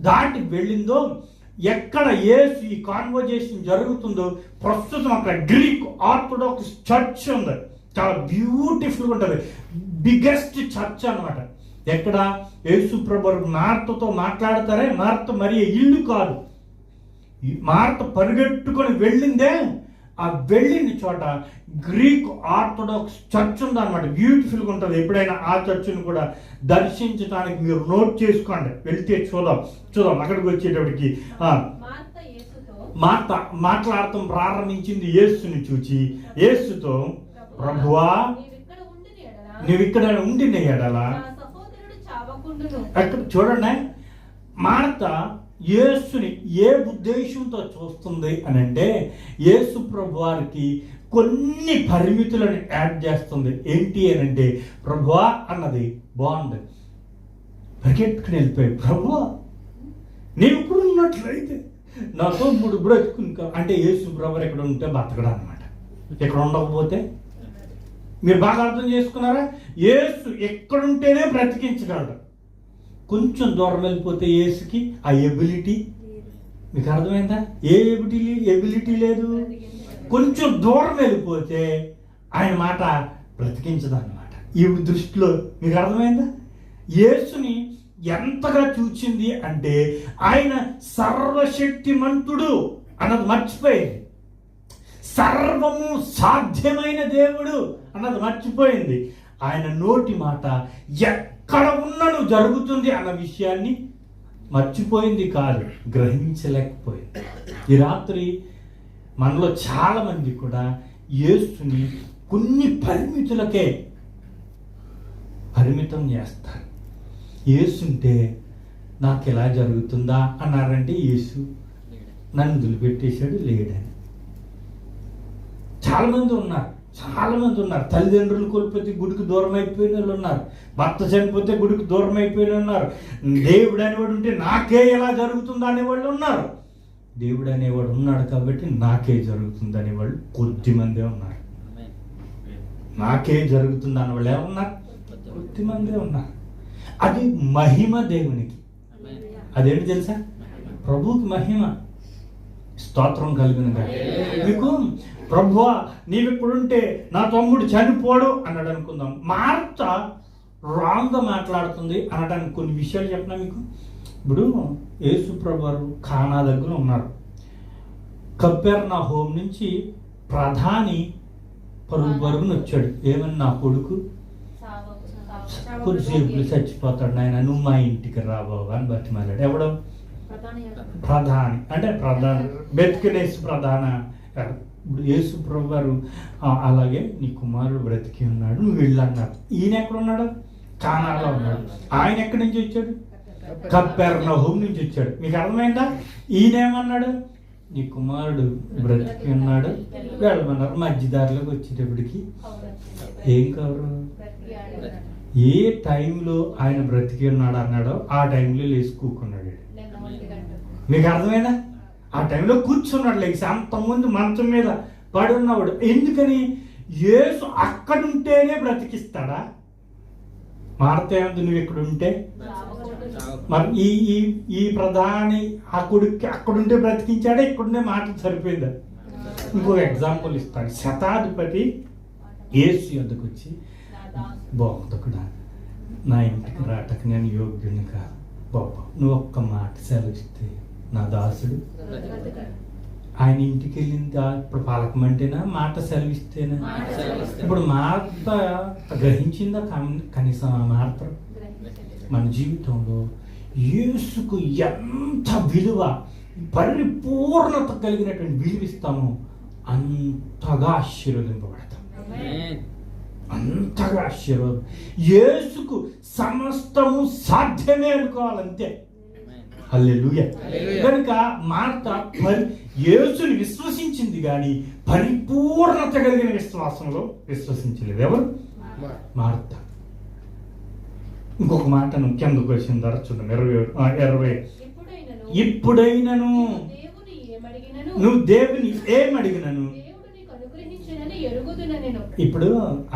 Speaker 2: దాటి వెళ్ళిందో, ఎక్కడ యేసు ఈ కాన్వర్జేషన్ జరుగుతుందో ప్రస్తుతం అక్కడ గ్రీక్ ఆర్థోడాక్స్ చర్చ్ ఉంది. చాలా బ్యూటిఫుల్గా ఉంటుంది. బిగ్గెస్ట్ చర్చ్ అన్నమాట. ఎక్కడ యేసు ప్రభు మార్తతో మాట్లాడతారే, మార్త మరియ ఇల్లు కాదు. మార్త పరిగెట్టుకొని వెళ్ళిందే, ఆ వెళ్ళిన చోట గ్రీక్ ఆర్థోడాక్స్ చర్చ్ ఉందన్నమాట. బ్యూటిఫుల్గా ఉంటుంది. ఎప్పుడైనా ఆ చర్చ్ను కూడా దర్శించడానికి మీరు నోట్ చేసుకోండి. వెళ్తే చూద్దాం అక్కడికి వచ్చేటప్పటికి మార్త మాట్లాడటం ప్రారంభించింది యేసుని చూచి. యేసుతో, ప్రభువా నువ్వు ఇక్కడ ఉండిన ఎడల. అక్కడ చూడండి, మార్త యేసుని ఏ ఉద్దేశంతో చూస్తుంది అని అంటే, యేసు ప్రభు వారికి కొన్ని పరిమితులను యాడ్ చేస్తుంది. ఏంటి అని అంటే, ప్రభువా అన్నది బాగుంది, పరిగెట్టుకుని వెళ్ళిపోయి, ప్రభువా నేను ఇప్పుడు ఉన్నట్లయితే నాతో 3 బ్రతుకుని అంటే యేసు ప్రభు ఎక్కడ ఉంటే బతకడం అనమాట. ఎక్కడ ఉండకపోతే మీరు బాగా అర్థం చేసుకున్నారా? యేసు ఎక్కడుంటేనే బ్రతికించగలడు. కొంచెం దూరం వెళ్ళిపోతే యేసుకి ఆ ఎబిలిటీ, మీకు అర్థమైందా? ఏ ఎబిలిటీ లేదు. కొంచెం దూరం వెళ్ళిపోతే ఆయన మాట బ్రతికించదన్నమాట. ఈ దృష్టిలో మీకు అర్థమైందా? యేసుని ఎంతగా చూచింది అంటే ఆయన సర్వశక్తిమంతుడు అన్నది మర్చిపోయింది. సర్వము సాధ్యమైన దేవుడు అన్నది మర్చిపోయింది. ఆయన నోటి మాట ఎక్కడ ఉన్నను జరుగుతుంది అన్న విషయాన్ని మర్చిపోయింది కాదు, గ్రహించలేకపోయింది. ఈ రాత్రి మనలో చాలా మంది కూడా యేసుని కొన్ని పరిమితులకే పరిమితం చేస్తారు. యేసుంటే నాకు ఎలా జరుగుతుందా అన్నారంటే యేసు నన్ను వదిలిపెట్టేశాడు లేడని. చాలా మంది ఉన్నారు. తల్లిదండ్రులు కోల్పోతే గుడికి దూరం అయిపోయిన వాళ్ళు ఉన్నారు. భర్త చనిపోతే గుడికి దూరం అయిపోయిన ఉన్నారు. దేవుడు అనేవాడు ఉంటే నాకే ఎలా జరుగుతుందా అనేవాళ్ళు ఉన్నారు. దేవుడు అనేవాడు ఉన్నాడు కాబట్టి నాకే జరుగుతుంది అనేవాళ్ళు కొద్దిమందే ఉన్నారు. నాకే జరుగుతుంది అన్నవాళ్ళు ఏమన్నారు? కొద్దిమందే ఉన్నారు. అది మహిమ దేవునికి. అదేంటి తెలుసా? ప్రభువుకి మహిమ. స్తోత్రం కలిగినగా. మీకు ప్రభువా నీవిప్పుడుంటే నా తమ్ముడు చనిపోడు అన్నాడు అనుకుందాం. మార్త రాంగ్గా మాట్లాడుతుంది అనడానికి కొన్ని విషయాలు చెప్పినా మీకు. ఇప్పుడు యేసు ప్రభువారు కానా దగ్గర ఉన్నారు. కపెర్నహూం నుంచి ప్రధాని పరుగును వచ్చాడు. ఏమని, నా కొడుకు కొద్దిసేపులు చచ్చిపోతాడు, నాయన నువ్వు మా ఇంటికి రాబోవా అని బతిమాలాడు. ఎవడో ప్రధాని, అంటే ప్రధాని బెతికినేసి ప్రధాన. ఇప్పుడు యేసు ప్రభువారు అలాగే నీ కుమారుడు బ్రతికి ఉన్నాడు, నువ్వు వెళ్ళన్నాడు. ఈయన ఎక్కడ ఉన్నాడు? కానాలో ఉన్నాడు. ఆయన ఎక్కడి నుంచి వచ్చాడు? కపెర్నహూం నుంచి వచ్చాడు. మీకు అర్థమైందా? ఈయనేమన్నాడు? నీ కుమారుడు బ్రతికి ఉన్నాడు, వెళ్ళమన్నారు. మధ్యదారిలోకి వచ్చేటప్పటికి ఏం కవరు? ఏ టైంలో ఆయన బ్రతికి ఉన్నాడు అన్నాడో ఆ టైంలో లేచి కూకున్నాడు. మీకు అర్థమైందా? ఆ టైంలో కూర్చున్నాడు లేచి. అంతకుముందు మంచం మీద పడి ఉన్నవాడు. ఎందుకని? యేసు అక్కడుంటేనే బ్రతికిస్తాడా? మార్త ఏమంది, నువ్వు ఇక్కడ ఉంటే మరి ఈ ప్రధాని ఆ కొడుక్కి అక్కడుంటే బ్రతికించాడా, ఇక్కడుండే మాట సరిపోయిందా? ఇంకొక ఎగ్జాంపుల్ ఇస్తాడు. శతాధిపతి యేసు యొద్దకు వచ్చి, బోధకుడా నా ఇంటికి రాటకు నేను యోగ్యుని కాదు బాబా, నువ్వు ఒక్క మాట సెలవిస్తే నా దాసుడు. ఆయన ఇంటికి వెళ్ళింది ఇప్పుడు పలకమంటేనా, మాట సెలవిస్తేనా? ఇప్పుడు మార్త గ్రహించిందా? కనీసం ఆ మార్త మన జీవితంలో యేసుకు ఎంత విలువ, పరిపూర్ణత కలిగినటువంటి విలువ ఇస్తామో అంతగా ఆశీర్వదింపబడతాం. అంతగా ఆశీర్వాదం. యేసుకు సమస్తము సాధ్యమే అనుకోవాలంతే. హల్లెలూయా. కనుక మార్త యేసుని విశ్వసించింది కానీ పరిపూర్ణత కలిగిన విశ్వాసంలో విశ్వసించలేదు. ఎవరు? మార్త. ఇంకొక మాటను కిందకు వచ్చిన ధర చూడండి, 20. ఇప్పుడైనను నువ్వు దేవుని ఏమడిగినను. ఇప్పుడు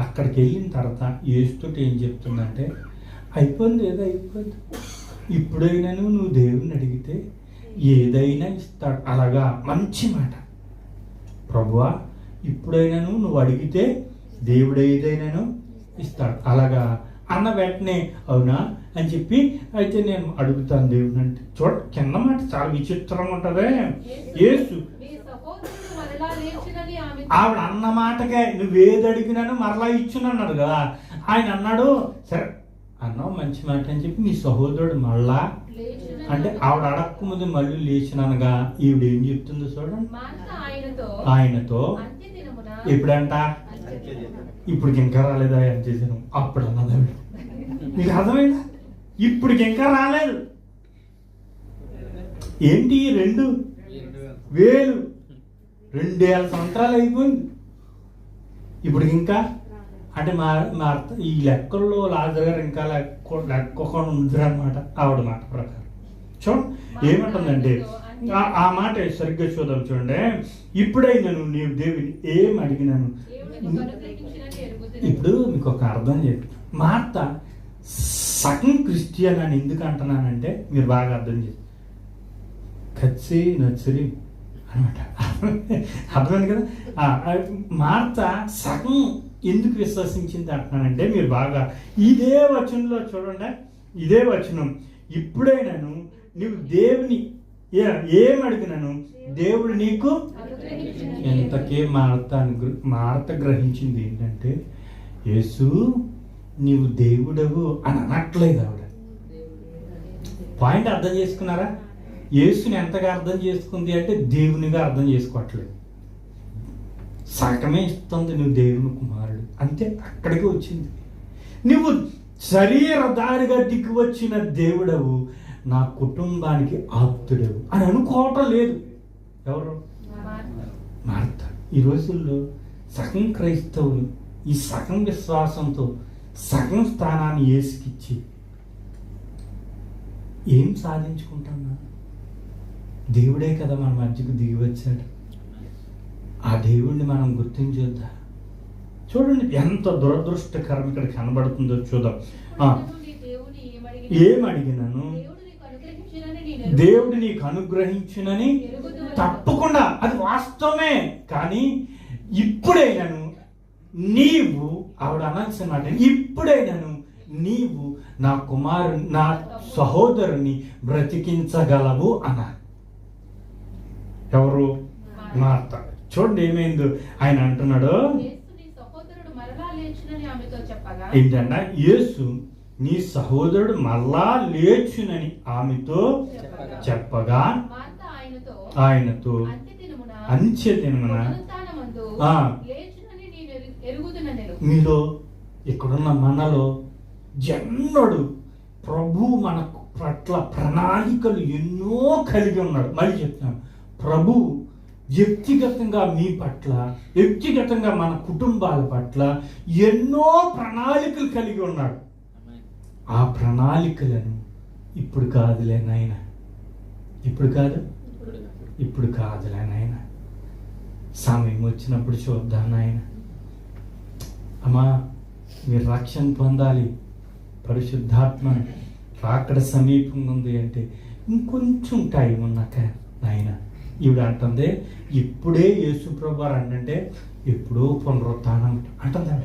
Speaker 2: అక్కడికి వెళ్ళిన తర్వాత యేసుతోటి ఏం చెప్తుందంటే, అయిపోయింది, ఏదో అయిపోయింది. ఇప్పుడైనాను నువ్వు దేవుని అడిగితే ఏదైనా ఇస్తాడు. అలాగా మంచి మాట. ప్రభువా ఇప్పుడైనాను నువ్వు అడిగితే దేవుడు ఏదైనాను ఇస్తాడు. అలాగా అన్న వెంటనే అవునా అని చెప్పి, అయితే నేను అడుగుతాను దేవుని అంటే. చూడ కింద మాట చాలా విచిత్రంగా ఉంటదే. యేసు ఆవిడ అన్న మాటకే నువ్వేది అడిగినాను మరలా ఇచ్చునన్నాడు కదా. ఆయన అన్నాడు, సరే అన్నావు మంచి మాట అని చెప్పి నీ సహోదరుడు మళ్ళా అంటే ఆవిడ అడక్క ముందు మళ్ళీ లేచినగా ఈవిడ ఏం చెప్తుందో చూడండి. ఆయనతో ఎప్పుడంట? ఇప్పటికి ఇంకా రాలేదా అని చేశాను. అప్పుడు అన్నదా? మీకు అర్థమైందా? ఇప్పటికి ఇంకా రాలేదు. ఏంటి? 2000 సంవత్సరాలు అయిపోయింది. ఇప్పుడు ఇంకా అంటే మా ఈ లెక్కల్లో లాజర్ గారు ఇంకా లెక్కొకుండా ఉందన్నమాట ఆవిడ మాట ప్రకారం. చూడండి ఏమంటుందంటే, ఆ మాట సరిగ్గా చూద్దాం చూడండి. ఇప్పుడైనాను నీవు దేవుని ఏం అడిగినాను. ఇప్పుడు మీకు ఒక అర్థం చెప్పి, మార్త సగం క్రిస్టియన్ అని ఎందుకు అంటున్నానంటే మీరు బాగా అర్థం చేసి, కచ్చి నచ్చరి అనమాట. అర్థమైంది కదా? మార్త సగం ఎందుకు విశ్వసించింది అంటున్నానంటే మీరు బాగా ఇదే వచనంలో చూడండి. ఇదే వచనం, ఇప్పుడైనాను నువ్వు దేవుని ఏం అడిగినాను దేవుడు నీకు. ఎంతకే మార్త గ్రహించింది ఏంటంటే, యేసు నీవు దేవుడవు అని అనట్లేదు ఆవిడ. పాయింట్ అర్థం చేసుకున్నారా? యేసుని ఎంతగా అర్థం చేసుకుంది అంటే దేవునిగా అర్థం చేసుకోవట్లేదు. సగమే ఇస్తుంది నువ్వు దేవుని కుమారుడు అంతే. అక్కడికి వచ్చింది. నువ్వు శరీరధారిగా దిక్కు వచ్చిన దేవుడవు, నా కుటుంబానికి ఆప్తుడవు అని అనుకోవటం లేదు. ఎవరు? మార్త. ఈ రోజుల్లో సగం క్రైస్తవులు ఈ సగం విశ్వాసంతో సగం స్థానాన్ని యేసుకిచ్చి ఏం సాధించుకుంటున్నా? దేవుడే కదా మన మధ్యకు దిగి వచ్చాడు. ఆ దేవుణ్ణి మనం గుర్తించొద్దా? చూడండి ఎంత దురదృష్టకరం ఇక్కడ కనబడుతుందో చూద్దాం. ఏమడిగినాను? దేవుడు నీకు అనుగ్రహించునని. తప్పకుండా అది వాస్తవమే. కానీ ఇప్పుడైనాను నీవు, ఆవిడ అనాల్సిన మాట, ఇప్పుడైనాను నీవు నా నా సహోదరుని బ్రతికించగలవు అన్నారు. ఎవరు? మార్త. చూడండి ఏమైందో ఆయన అంటున్నాడు ఏంటంటే, యేసు నీ సహోదరుడు మరలా లేచునని ఆమెతో చెప్పగా ఆయనతో అంత్యదినమున మీలో ఇక్కడున్న మనలో ఎన్నడు ప్రభు మన పట్ల ప్రణాళికలు ఎన్నో కలిగి ఉన్నాడు. మళ్ళీ చెప్తున్నాను, ప్రభు వ్యక్తిగతంగా మీ పట్ల, వ్యక్తిగతంగా మన కుటుంబాల పట్ల ఎన్నో ప్రణాళికలు కలిగి ఉన్నాడు. ఆ ప్రణాళికలను ఇప్పుడు కాదులే నాయన, ఇప్పుడు కాదులే నాయన, సమయం వచ్చినప్పుడు చూద్దాం నాయన. అమ్మా, మీరు రక్షణ పొందాలి, పరిశుద్ధాత్మ రాకడ సమీపంగా ఉంది అంటే ఇంకొంచెం టైం ఉన్నాక నాయన. ఈవిడ అంటుంది ఇప్పుడే యేసు ప్రభు అంటే ఎప్పుడో పునరుత్థానం అంటుందంట.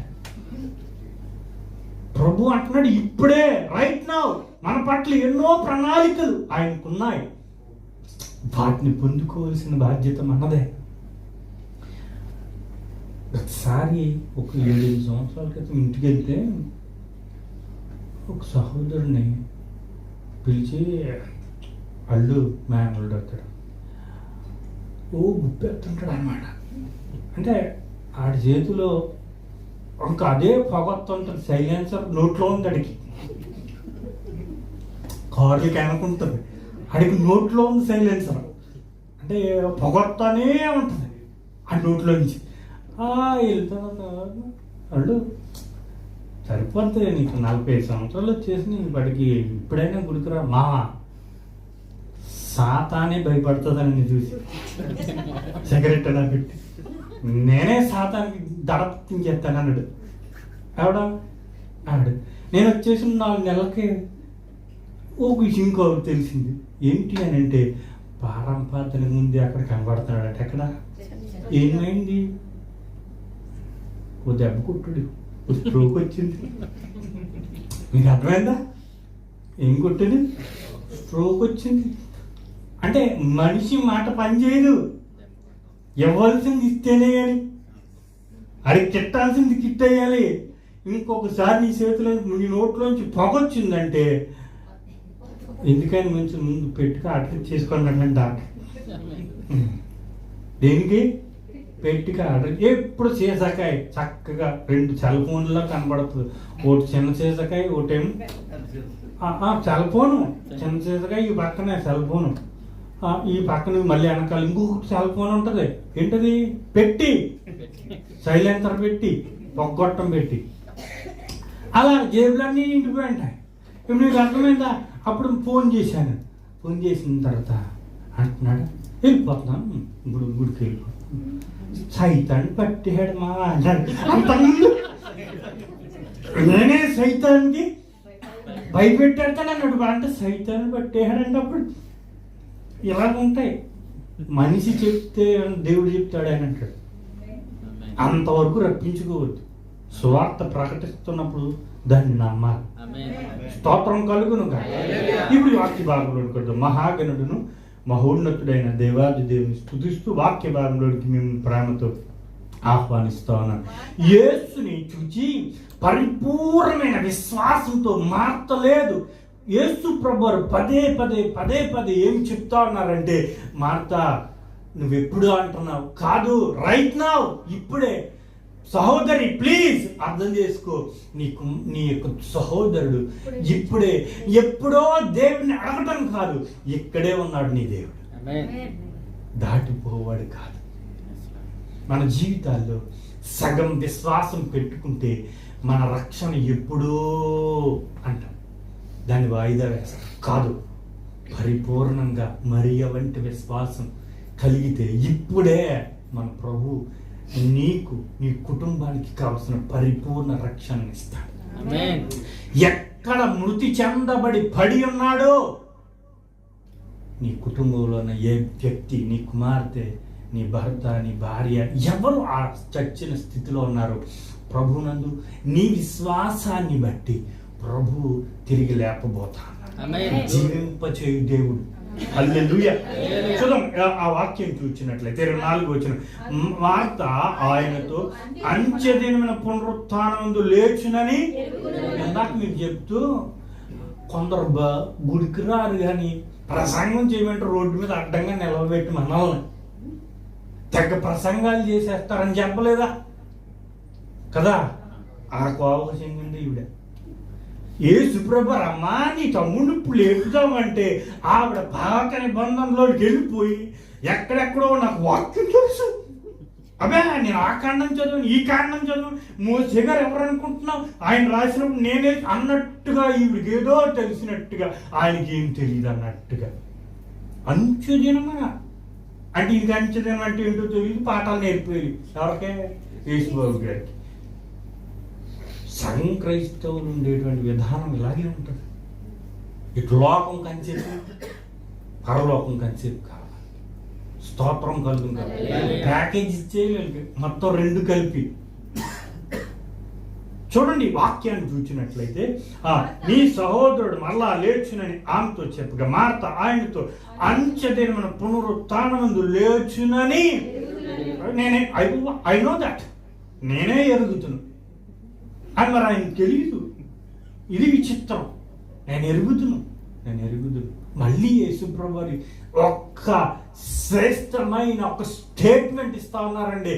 Speaker 2: ప్రభు అంటున్నాడు ఇప్పుడే, రైట్ నౌ. మన పట్ల ఎన్నో ప్రణాళికలు ఆయనకున్నాయి. వాటిని పొందుకోవాల్సిన బాధ్యత మనదే. ఒకసారి ఒక 7 సంవత్సరాల క్రితం ఇంటికి వెళ్తే ఒక సహోదరుని పిలిచి అల్లు మేనల్డు అతడు గుప్పెత్తుంటాడు అనమాట. అంటే ఆడి చేతిలో ఇంకా అదే పొగొత్తుంటుంది, సైలెన్సర్ నోట్లో ఉంది. అడిగి కార్లకి అనుకుంటుంది, అడిగి నోట్లో ఉంది సైలెన్సర్. అంటే పొగొత్తానే ఉంటుంది ఆ నోట్లో నుంచి. వెళ్తా వాళ్ళు సరిపోతుంది, నీకు 45 సంవత్సరాలు వచ్చేసి నీ బడికి ఇప్పుడైనా గుడికిరా మా సాతానే భయపడుతుందని చూసి సిగరెట్ అలా పెట్టి నేనే సాతానికి దడపించేస్తాను అన్నాడు. ఆవిడ నేను వచ్చేసి 4 నెలలకి ఒక విషయం ఇంకో తెలిసింది. ఏంటి అని అంటే పారంపాతనికి ముందు అక్కడ కనబడుతున్నాడట. ఎక్కడ ఏమైంది? ఓ దెబ్బ కొట్టుడు, ఓ స్ట్రోక్ వచ్చింది. మీకు అర్థమైందా? ఏం కొట్టాడు? స్ట్రోక్ వచ్చింది. అంటే మనిషి మాట పనిచేయదు. ఇవ్వాల్సింది ఇస్తేనే కానీ, అది కిట్టాల్సింది కిట్టేయాలి. ఇంకొకసారి నీ చేతిలో నీ నోట్లోంచి పొగొచ్చిందంటే ఎందుకని మంచి ముందు పెట్టుకు ఆర్డర్ చేసుకోండి డాక్టర్. దేనికి? పెట్టుకు ఆర్డర్. ఎప్పుడు సీసాకాయ చక్కగా 2 సెల్ ఫోన్లో కనబడుతుంది. ఒకటి చిన్న సీసాకాయ, ఒకటేమో సెల్ ఫోను. చిన్న సీసాకాయ ఈ పక్కనే సెల్ ఫోను, ఈ పక్కన మళ్ళీ వెనకాల ఇంకొక సెల్ ఫోన్ ఉంటుంది. ఏంటది? పెట్టి సైలెన్సర్ పెట్టి పొగ్గొట్టం పెట్టి అలా జేబులన్నీ ఇంటిపోయి ఉంటాయి. ఇప్పుడు నీకు అర్థమైందా? అప్పుడు ఫోన్ చేశాను. ఫోన్ చేసిన తర్వాత అంటున్నాడు వెళ్ళిపోతున్నాను, ఇప్పుడు గుడికి వెళ్ళిపోతున్నాను. సైతాన్ని పట్టాడు మా అన్నాడు. అంతకుముందు నేనే సైతానికి భయపెట్టాడతాను అన్నాడు. అంటే సైతాన్ని పట్టేయాడంటే అప్పుడు ఇలాగ ఉంటాయి. మనిషి చెప్తే దేవుడు చెప్తాడు అని అంటాడు. అంతవరకు రప్పించుకోవద్దు. సువార్త ప్రకటిస్తున్నప్పుడు దాన్ని నమ్మాలి. స్తోత్రం కలుగును. ఇప్పుడు వాక్య భాగంలో మహాగణుడును మహోన్నతుడైన దేవాది దేవుని స్తుతిస్తూ వాక్య భాగంలోకి మేము ప్రేమతో ఆహ్వానిస్తా ఉన్నాను. యేసుని చూచి పరిపూర్ణమైన విశ్వాసంతో మార్తలేదు. యేసు ప్రభువారు పదే పదే ఏం చెప్తా ఉన్నారంటే, మార్త నువ్వెప్పుడు అంటున్నావు కాదు, రైట్ నౌ, ఇప్పుడే. సహోదరి ప్లీజ్ అర్థం చేసుకో, నీ యొక్క సహోదరుడు ఇప్పుడే, ఎప్పుడో దేవుడిని అడగటం కాదు, ఇక్కడే ఉన్నాడు నీ దేవుడు, దాటిపోవాడు కాదు. మన జీవితాల్లో సగం విశ్వాసం పెట్టుకుంటే మన రక్షణ ఎప్పుడో అంటాం, దాన్ని వాయిదా వేస్తాం. కాదు, పరిపూర్ణంగా మరియ వంటి విశ్వాసం కలిగితే ఇప్పుడే మన ప్రభు నీకు నీ కుటుంబానికి కావలసిన పరిపూర్ణ రక్షణ ఇస్తాడు. ఎక్కడ మృతి చెందబడి పడి ఉన్నాడో నీ కుటుంబంలో ఉన్న ఏ వ్యక్తి, నీ కుమార్తె, నీ భర్త, నీ భార్య, ఎవరు ఆ చచ్చిన స్థితిలో ఉన్నారు, ప్రభునందు నీ విశ్వాసాన్ని బట్టి ప్రభు తిరిగి లేపబోతాడు. జీవింపచేయు దేవుడు. హల్లెలూయా. చూద్దాం ఆ వాక్యం చూసినట్లయితే 24 వచ్చిన వార్త ఆయనతో అంచెదినమైన పునరుత్థానమందు లేచునని ఇందాక మీకు చెప్తూ కొందరు గుడికి రారు కానీ ప్రసంగం చేయమంటే రోడ్డు మీద అడ్డంగా నిలవబెట్టి మనల్ని తెగ ప్రసంగాలు చేసేస్తారని చెప్పలేదా కదా? ఆ కోపం చెందింది ఈవిడ. యేసుప్రభు రమ్మా నీ తమ్ముడు ఇప్పుడు లేపుదామంటే ఆవిడ పాత నిబంధనలోకి వెళ్ళిపోయి ఎక్కడెక్కడో నాకు వాక్యం తెలుసు, అబ్బే నేను ఆ కాండం చదువు ఈ కాండం చదువు, మోసే గారు ఎవరు అనుకుంటున్నావు, ఆయన రాసినప్పుడు నేనే అన్నట్టుగా ఈవిడికి ఏదో తెలిసినట్టుగా ఆయనకి ఏం తెలియదు అన్నట్టుగా. అంచుదినమా అంటే ఇది అంచుదినం అంటే ఏంటో తెలియదు, పాఠాలు నేర్పేది ఎవరికే? యేసుబాబు గారికి. సగం క్రైస్తవులు ఉండేటువంటి విధానం ఇలాగే ఉంటుంది. ఇటు లోకం కంచేపు, పరలోకం కంచేపు కావాలి, స్తోత్రం కలుగు కావాలి, ప్యాకేజ్ ఇచ్చేయాలి, మొత్తం 2 కలిపి. చూడండి వాక్యాన్ని చూసినట్లయితే నీ సహోదరుడు మళ్ళా లేచునని ఆమెతో చెప్పగా మార్త ఆయనతో అంచెదినమైన పునరుత్థానమందు లేచునని నేనే ఐ నో దట్, నేనే ఎరుగుతున్నాను అని మరి ఆయనకు తెలియదు. ఇది విచిత్రం. నేను ఎరుగుతున్నాను. మళ్ళీ యేసుప్రభు ఒక్క శ్రేష్టమైన ఒక స్టేట్మెంట్ ఇస్తా ఉన్నారండి.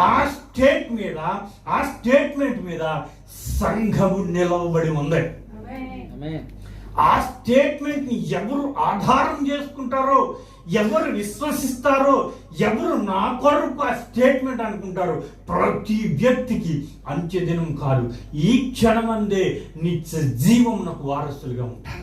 Speaker 2: ఆ స్టేట్మెంట్ మీద సంఘము నిలవబడి ఉంది. ఆ స్టేట్మెంట్ ని ఎవరు ఆధారం చేసుకుంటారో, ఎవరు విశ్వసిస్తారో, ఎవరు నా కొరకు ఆ స్టేట్మెంట్ అనుకుంటారో ప్రతి వ్యక్తికి అంచెదినం కాదు, ఈ క్షణమందే నిత్య జీవం నాకు వారసులుగా ఉంటారు.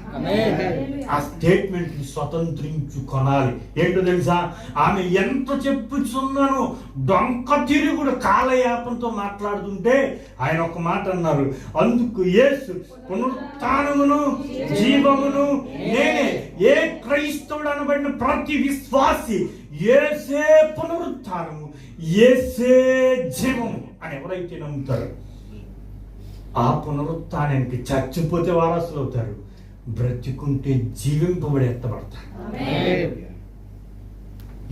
Speaker 2: ఆ స్టేట్మెంట్ ని స్వతంత్రించుకొనాలి. ఏంటో తెలుసా? ఆమె ఎంత చెప్పుచున్నాను డొంక తిరుగుడు కాలయాపంతో మాట్లాడుతుంటే ఆయన ఒక మాట అన్నారు, అందుకు యేసు పునరుత్థానమును జీవమును నేనే. ఏ క్రైస్తవుడు అనబడిన ప్రతి విశ్వాసి యేసే పునరుత్థానము, యేసే జీవము అని ఎవరైతే నమ్ముతారో ఆ పునరుత్థానానికి చచ్చిపోతే వారసులు అవుతారు, బ్రతికుంటే జీవింపబడి ఎత్తబడతారు.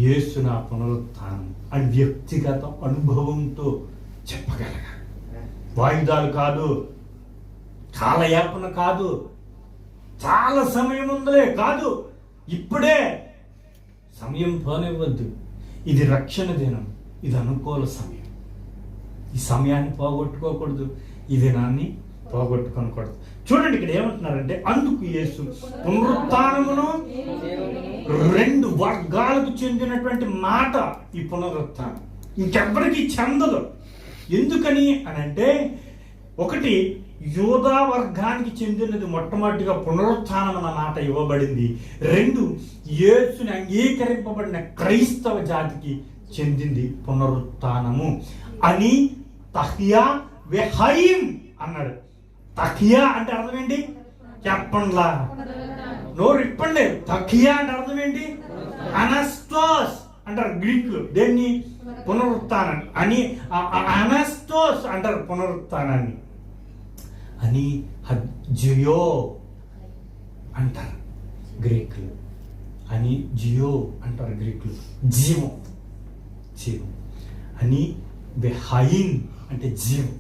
Speaker 2: యేసు నా పునరుత్థానం అని వ్యక్తిగత అనుభవంతో చెప్పగలగాలి. వాయిదాలు కాదు, కాలయాపన కాదు, చాలా సమయం ఉందిలే కాదు, ఇప్పుడే సమయం పోనివ్వద్దు. ఇది రక్షణ దినం, ఇది అనుకూల సమయం. ఈ సమయాన్ని పోగొట్టుకోకూడదు, ఈ దినాన్ని పోగొట్టుకోకూడదు. చూడండి ఇక్కడ ఏమంటున్నారంటే, అందుకు యేసు పునరుత్థానమును 2 వర్గాలకు చెందినటువంటి మాట. ఈ పునరుత్థానం ఇంకెవ్వరికి చెందదు. ఎందుకని అని అంటే, ఒకటి యూదా వర్గానికి చెందినది మొట్టమొదటిగా పునరుత్థానం అన్న మాట ఇవ్వబడింది. 2 యేసుని అంగీకరింపబడిన క్రైస్తవ జాతికి చెందింది పునరుత్థానము అని తహియా వెహైమ్ అన్నాడు. తహియా అంటే అర్థం ఏంటి చెప్పండిలా, నోరు ఇప్పండి. తహియా అంటే అర్థం ఏంటి? అనస్టోస్ అంటారు గ్రీకులు దేన్ని? పునరుత్థానాన్ని అని. అనస్టోస్ అంటారు పునరుత్థానాన్ని అని. జియో అంటారు గ్రీకులు అని. జియో అంటారు గ్రీకులు జీవం అని. బెహైన్ అంటే జీవం.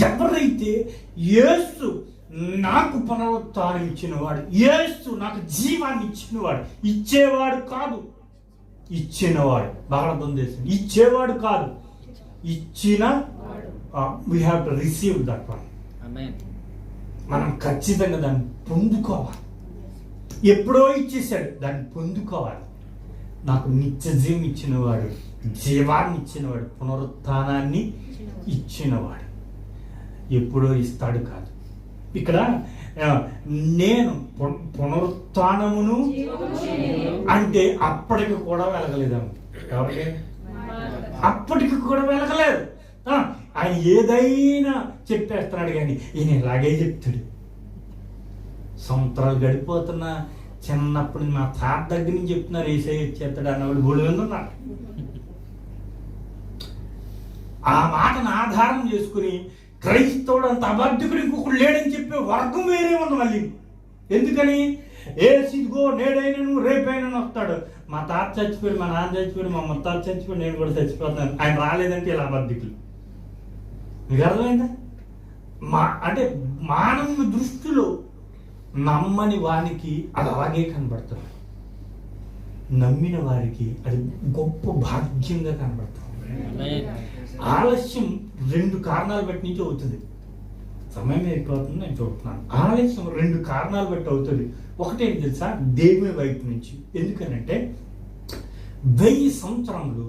Speaker 2: ఎవరైతే యేసు నాకు పునరుత్థానం ఇచ్చినవాడు, యేసు నాకు జీవాన్ని ఇచ్చినవాడు, ఇచ్చేవాడు కాదు, ఇచ్చినవాడు. బాగా అర్థం చేసింది. ఇచ్చేవాడు కాదు, ఇచ్చిన. We have to receive that one. మనం ఖచ్చితంగా దాన్ని పొందుకోవాలి. ఎప్పుడో ఇచ్చేసాడు, దాన్ని పొందుకోవాలి. నాకు నిత్య జీవం ఇచ్చినవాడు, జీవాన్ని ఇచ్చినవాడు, పునరుత్థానాన్ని ఇచ్చినవాడు. ఎప్పుడో ఇస్తాడు కాదు. ఇక్కడ నేను పునరుత్థానమును అంటే అప్పటికి కూడా వెలగలేదాము. ఎవరికి? అప్పటికి కూడా వెలగలేదు. ఆయన ఏదైనా చెప్పేస్తున్నాడు, కానీ ఈయన ఇలాగే చెప్తాడు. సంవత్సరాలు గడిపోతున్నా చిన్నప్పుడు మా తాత దగ్గర నుంచి చెప్తున్నారు ఏసై వచ్చేస్తాడు అన్నవాళ్ళు బోళ్ళు ఉన్నారు. ఆ మాటను ఆధారం చేసుకుని క్రైస్తవుడు అంత అబద్ధకుడు ఇంకొకడు లేడని చెప్పే వర్గం వేరే ఉంది మళ్ళీ. ఎందుకని? ఏసిగో నేడైనను రేపైనను వస్తాడు. మా తాత చచ్చిపోయాడు, మా నాన్న చచ్చిపోయాడు, మా ముత్తాత చచ్చిపోయాడు, నేను కూడా చచ్చిపోతున్నాను, ఆయన రాలేదంటే ఇలా అబద్ధికులు. మీకు అర్థమైందా? అంటే మానవ దృష్టిలో నమ్మని వానికి అది అలాగే కనబడుతుంది, నమ్మిన వారికి అది గొప్ప భాగ్యంగా కనబడుతుంది. ఆలస్యం 2 కారణాలు బట్టి నుంచి అవుతుంది. సమయం అయిపోతుంది, నేను చూస్తున్నాను. ఆలస్యం 2 కారణాలు బట్టి అవుతుంది. ఒకటేంటి తెలుసా? దేవుని వైపు నుంచి. ఎందుకనంటే 1000 సంవత్సరములు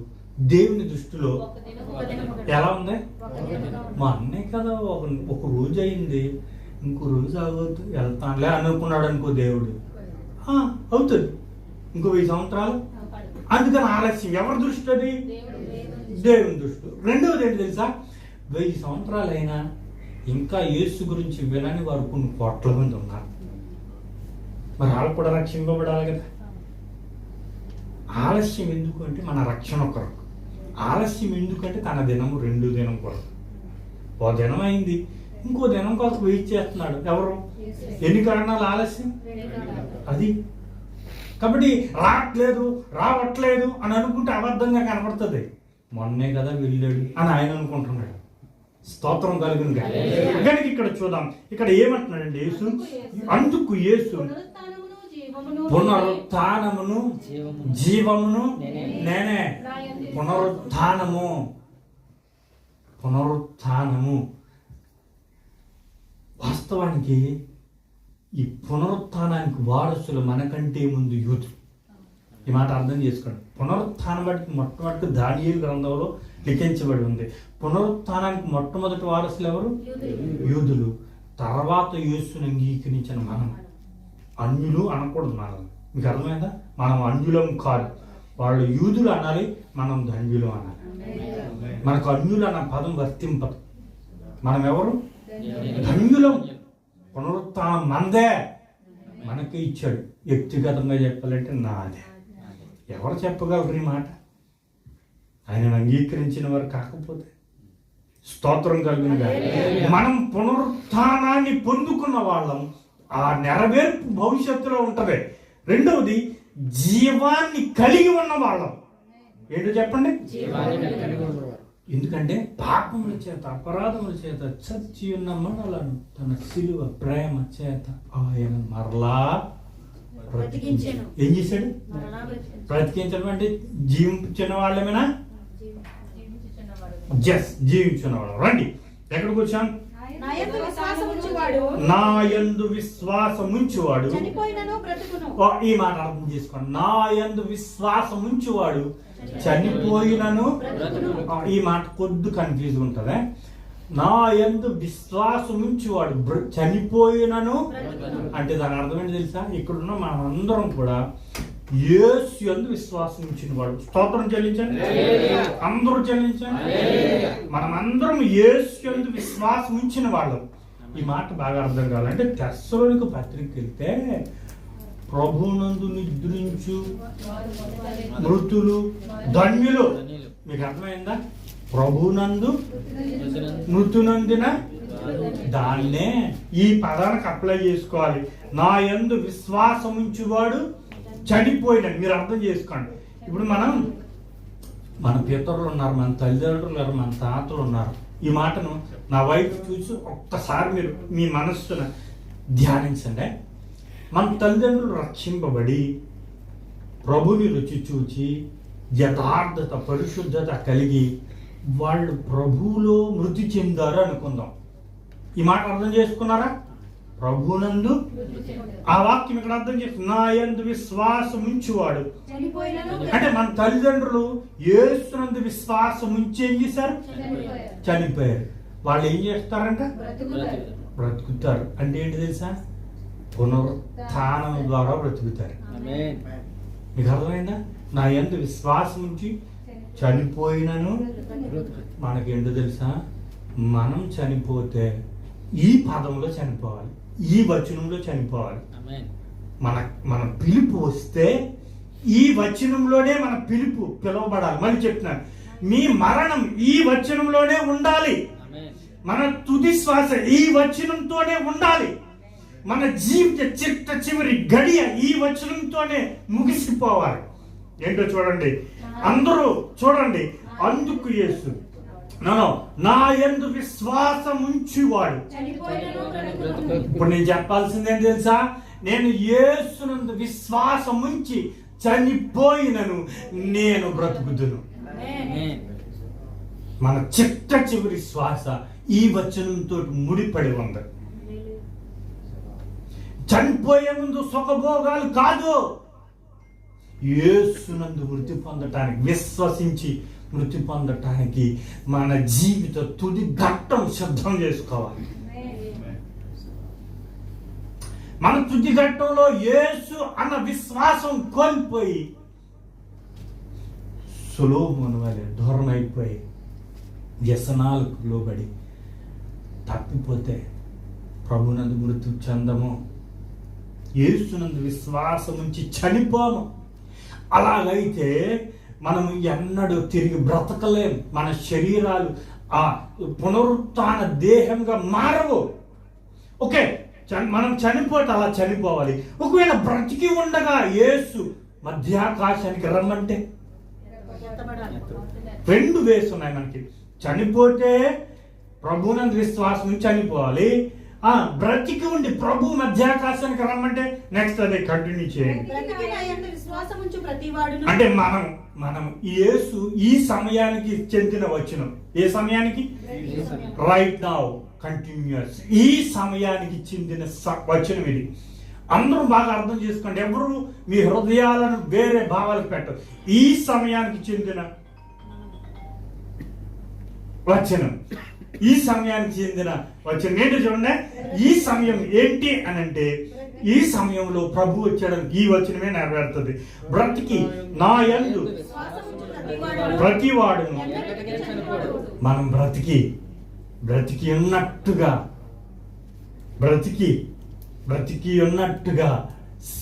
Speaker 2: దేవుని దృష్టిలో ఎలా ఉంది? మా అన్నే కదా ఒక రోజు అయింది, ఇంకో రోజు అవ్వద్దు, వెళ్తానులే అనుకున్నాడు అనుకో దేవుడు, అవుతుంది ఇంకో 1000 సంవత్సరాలు. అందుకని ఆలస్యం. ఎవరి దృష్టి అది? దేవుని దృష్టి. రెండవది ఏంటి తెలుసా? 1000 సంవత్సరాలైనా ఇంకా యేసు గురించి వినని వారు కొన్ని కోట్ల మంది ఉన్నారు. మరి వాళ్ళు కూడా రక్షింపబడాలి కదా. ఆలస్యం ఎందుకు అంటే మన రక్షణ కొరకు. ఆలస్యం ఎందుకంటే తన దినము 2 దినం కొరకు. ఓ దినం అయింది, ఇంకో దినం కొరకు వెయిట్ చేస్తున్నాడు. ఎవరు? ఎన్ని కారణాలు ఆలస్యం? అది. కాబట్టి రావట్లేదు అని అనుకుంటే అబద్ధంగా కనపడుతుంది. మొన్నే కదా వెళ్ళాడు అని ఆయన అనుకుంటున్నాడు. స్తోత్రం కలుగును గాక. కనుక ఇక్కడ చూద్దాం, ఇక్కడ ఏమంటున్నాడండి యేసు? అందుకు యేసు పునరుత్థానమును జీవమును నేనే. పునరుత్థానము వాస్తవానికి ఈ పునరుత్థానానికి వారసులు మనకంటే ముందు యూదులు. ఈ మాట అర్థం చేసుకోండి. పునరుత్థానం బట్టి మొట్టమొదటి దానియేలు గ్రంథంలో లిఖించబడి ఉంది. పునరుత్థానానికి మొట్టమొదటి వారసులు ఎవరు? యూదులు. తర్వాత యేసును అంగీకరించిన మనం. అన్యులు అనకూడదు మనం. మీకు అర్థమైందా? మనం అన్యులం కాదు. వాళ్ళు యూదులు అనాలి, మనం ధన్యులు అనాలి. మనకు అన్యులు అన్న పదం వర్తింపదు. మనం ఎవరు? ధన్యులం. పునరుత్థానం మందే, మనకే ఇచ్చాడు. వ్యక్తిగతంగా చెప్పాలంటే నాదే. ఎవరు చెప్పగలరు ఈ మాట? ఆయనను అంగీకరించిన వారు కాకపోతే. స్తోత్రం కలుగును గాక. మనం పునరుత్థానాన్ని పొందుకున్న వాళ్ళం. ఆ నెరవేర్పు భవిష్యత్తులో ఉంటది. రెండవది జీవాన్ని కలిగి ఉన్న వాళ్ళం. ఏంటో చెప్పండి? ఎందుకంటే పాపముల చేత అపరాధముల చేత చచ్చి ఉన్న మనలను తన శిలువ ప్రేమ చేత ఆయన మరలా ఏం చేశాడు? బ్రతికించడం అంటే జీవించిన వాళ్ళమేనా? జీవించిన వాళ్ళం. రండి, ఎక్కడికి వచ్చాం? నా యందు విశ్వాసముంచువాడు. ఈ మాట అర్థం చేసుకోండి. నా యందు విశ్వాసముంచువాడు చనిపోయినను. ఈ మాట కొద్ది కన్ఫ్యూజ్ ఉంటది. నా యందు విశ్వాసముంచువాడు చనిపోయినను అంటే దాని అర్థం ఏంటి తెలుసా? ఇక్కడున్న మనమందరం కూడా యేసు యందు విశ్వాసం ఉంచిన వాడు. స్తోత్రం చెల్లించండి, అందరూ చెల్లించండి. మనమందరం యేసు యందు విశ్వాసం ఉంచిన వాళ్ళం. ఈ మాట బాగా అర్థం కావాలంటే తెస్సలోనిక పత్రిక వెళ్తే ప్రభునందు నిద్రించు మృతులు ధన్యులు. మీకు అర్థమైందా? ప్రభునందు మృతునందిన దాన్నే ఈ పదానికి అప్లై చేసుకోవాలి. నా యందు విశ్వాసం ఉంచువాడు చనిపోయినాడు. మీరు అర్థం చేసుకోండి. ఇప్పుడు మన పితరులు ఉన్నారు, మన తల్లిదండ్రులు ఉన్నారు, మన తాతలు ఉన్నారు. ఈ మాటను నా వైపు చూసి ఒక్కసారి మీరు మీ మనస్సును ధ్యానించండి. మన తల్లిదండ్రులు రక్షింపబడి ప్రభుని రుచి చూచి యథార్థత పరిశుద్ధత కలిగి వాళ్ళు ప్రభువులో మృతి చెందారు అనుకుందాం. ఈ మాట అర్థం చేసుకున్నారా? ప్రభునందు. ఆ వాక్యం ఇక్కడ అర్థం చేస్తుంది. నా యందు విశ్వాసం ఉంచువాడు అంటే మన తల్లిదండ్రులు యేసునందు విశ్వాసం ఉంచి ఏం చేశారు? చనిపోయారు. వాళ్ళు ఏం చేస్తారంట? బ్రతుకుతారు. అంటే ఏంటి తెలుసా? పునరుత్థానం ద్వారా బ్రతుకుతారు. మీకు అర్థమైందా? నా యందు విశ్వాసం ఉంచి చనిపోయినను. మనకేంటో తెలుసా? మనం చనిపోతే ఈ పదంలో చనిపోవాలి, ఈ వచనంలో చనిపోవాలి. మన పిలుపు వస్తే ఈ వచనంలోనే మన పిలుపు పిలువబడాలి. మళ్ళీ చెప్తున్నాను, మీ మరణం ఈ వచనంలోనే ఉండాలి. మన తుది శ్వాస ఈ వచనంతోనే ఉండాలి. మన జీవిత చివరి గడియ ఈ వచనంతోనే ముగిసిపోవాలి. ఏంటో చూడండి, అందరూ చూడండి. అందుకు యేసు నా యందు విశ్వాసం ఉంచువాడు. ఇప్పుడు నేను చెప్పాల్సింది ఏం తెలుసా? నేను యేసునందు విశ్వాసం ఉంచి చనిపోయినను నేను బ్రతుకుదును. మన చివరి శ్వాస ఈ వచనంతో ముడిపడి ఉంది. చనిపోయే ముందు సుఖభోగాలు కాదు, యేసునందు మృతి పొందటానికి, విశ్వసించి మృతి పొందటానికి మన జీవిత తుది ఘట్టం సిద్ధం చేసుకోవాలి. మన తుది ఘట్టంలో యేసు అన్న విశ్వాసం కోల్పోయి సొలొమోను వలె దూరం అయిపోయి వ్యసనాలకు లోబడి తప్పిపోతే ప్రభునందు మృతి చెందము. యేసునందు విశ్వాసం ఉంచి చనిపోము. అలాగైతే మనము ఎన్నడూ తిరిగి బ్రతకలేం. మన శరీరాలు ఆ పునరుత్థాన దేహంగా మారవు. ఓకే, మనం చనిపోతే అలా చనిపోవాలి. ఒకవేళ బ్రతికి ఉండగా యేసు మధ్యాకాశానికి రమ్మంటే 2 వేస్ ఉన్నాయి మనకి. చనిపోతే ప్రభువునందు విశ్వాసం చనిపోవాలి. బ్రతికి ఉండి ప్రభు మధ్యాకాశానికి రమ్మంటే నెక్స్ట్ అదే కంటిన్యూ చేయండి. అంటే మనం యేసు ఈ సమయానికి చెందిన వచనం. ఏ సమయానికి? Right now, continuous. ఈ సమయానికి చెందిన వచనం ఇది. అందరూ బాగా అర్థం చేసుకోండి. ఎవరు మీ హృదయాలను వేరే భావాలకు పెట్టరు. ఈ సమయానికి చెందిన వచనం, ఈ సమయానికి చెందిన వచనం ఏంటో చూడండి. ఈ సమయం ఏంటి అని అంటే, ఈ సమయంలో ప్రభు వచ్చాడానికి ఈ వచనమే నెరవేరుతుంది. బ్రతికి నా యందు ప్రతివాడును. మనం బ్రతికి ఉన్నట్టుగా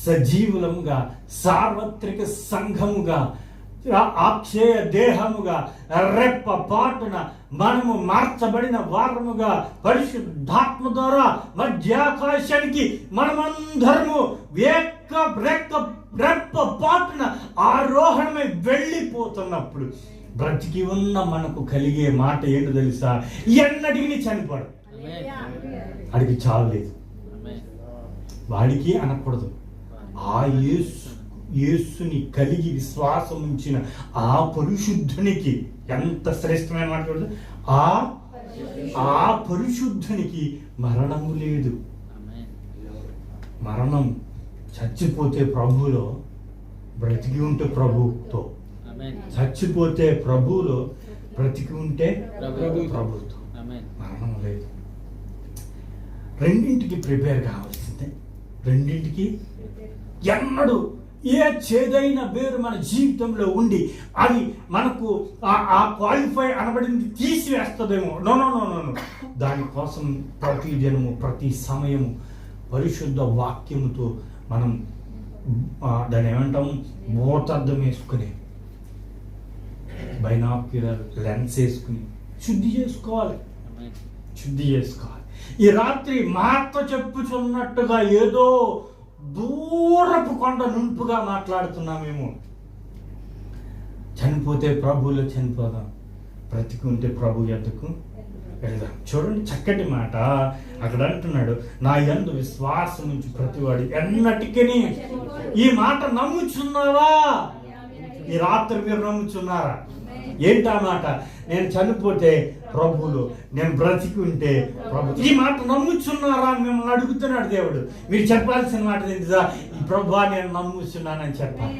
Speaker 2: సజీవులముగా, సార్వత్రిక సంఘముగా, అక్షయ దేహముగా, రెప్ప పాటున మనము మార్చబడిన వారముగా పరిశుద్ధాత్మ ద్వారా మధ్యాకాశానికి మనమందరము రెప్ప పాటున ఆరోహణమై వెళ్ళిపోతున్నప్పుడు బ్రతికి ఉన్న మనకు కలిగే మాట ఏంటో తెలుసా? ఎన్నటికి చనిపోడు. అడిగి చావలేదు. వాడికి అనకూడదు. ఆ యేసుని కలిగి విశ్వాసం ఉంచిన ఆ పరిశుద్ధునికి, ఎంత శ్రేష్టమైన మాట చూడదు, ఆ పరిశుద్ధునికి మరణము లేదు. మరణం చచ్చిపోతే ప్రభువులో, బ్రతికి ఉంటే ప్రభుతో. చచ్చిపోతే ప్రభువులో, బ్రతికి ఉంటే ప్రభుతో. మరణం లేదు. రెండింటికి ప్రిపేర్ కావాల్సిందే. రెండింటికి ఎన్నడూ ఏ చేదైన వేరు మన జీవితంలో ఉండి అది మనకు ఆ క్వాలిఫై అనబడింది తీసివేస్తుందేమో. నో. దానికోసం ప్రతి దినము, ప్రతి సమయము పరిశుద్ధ వాక్యముతో మనం దాన్ని ఏమంటాము, భూతద్దం వేసుకుని, బైనాక్యులర్ లెన్స్ వేసుకుని శుద్ధి చేసుకోవాలి. ఈ రాత్రి మాట చెప్పుచున్నట్టుగా ఏదో దూరపు కొండ నుంపుగా మాట్లాడుతున్నామేమో. చనిపోతే ప్రభువులో చనిపోదాం, బ్రతికి ఉంటే ప్రభు యొద్దకు వెళ్దాం. చూడండి, చక్కటి మాట అక్కడ అంటున్నాడు, నా యందు విశ్వాసం నుంచి ప్రతివాడు ఎన్నటికీ. ఈ మాట నమ్ముచున్నావా? ఈ రాత్రి మీరు నమ్ముచున్నారా? ఏంటా మాట? నేను చనిపోతే ప్రభువులో, నేను బ్రతికి ఉంటే ప్రభు. ఈ మాట నమ్ముచున్నారా అని మిమ్మల్ని అడుగుతున్నాడు దేవుడు. మీరు చెప్పాల్సిన మాట ఏంటిదా? ఈ ప్రభువా నేను నమ్ముచున్నానని చెప్పాలి.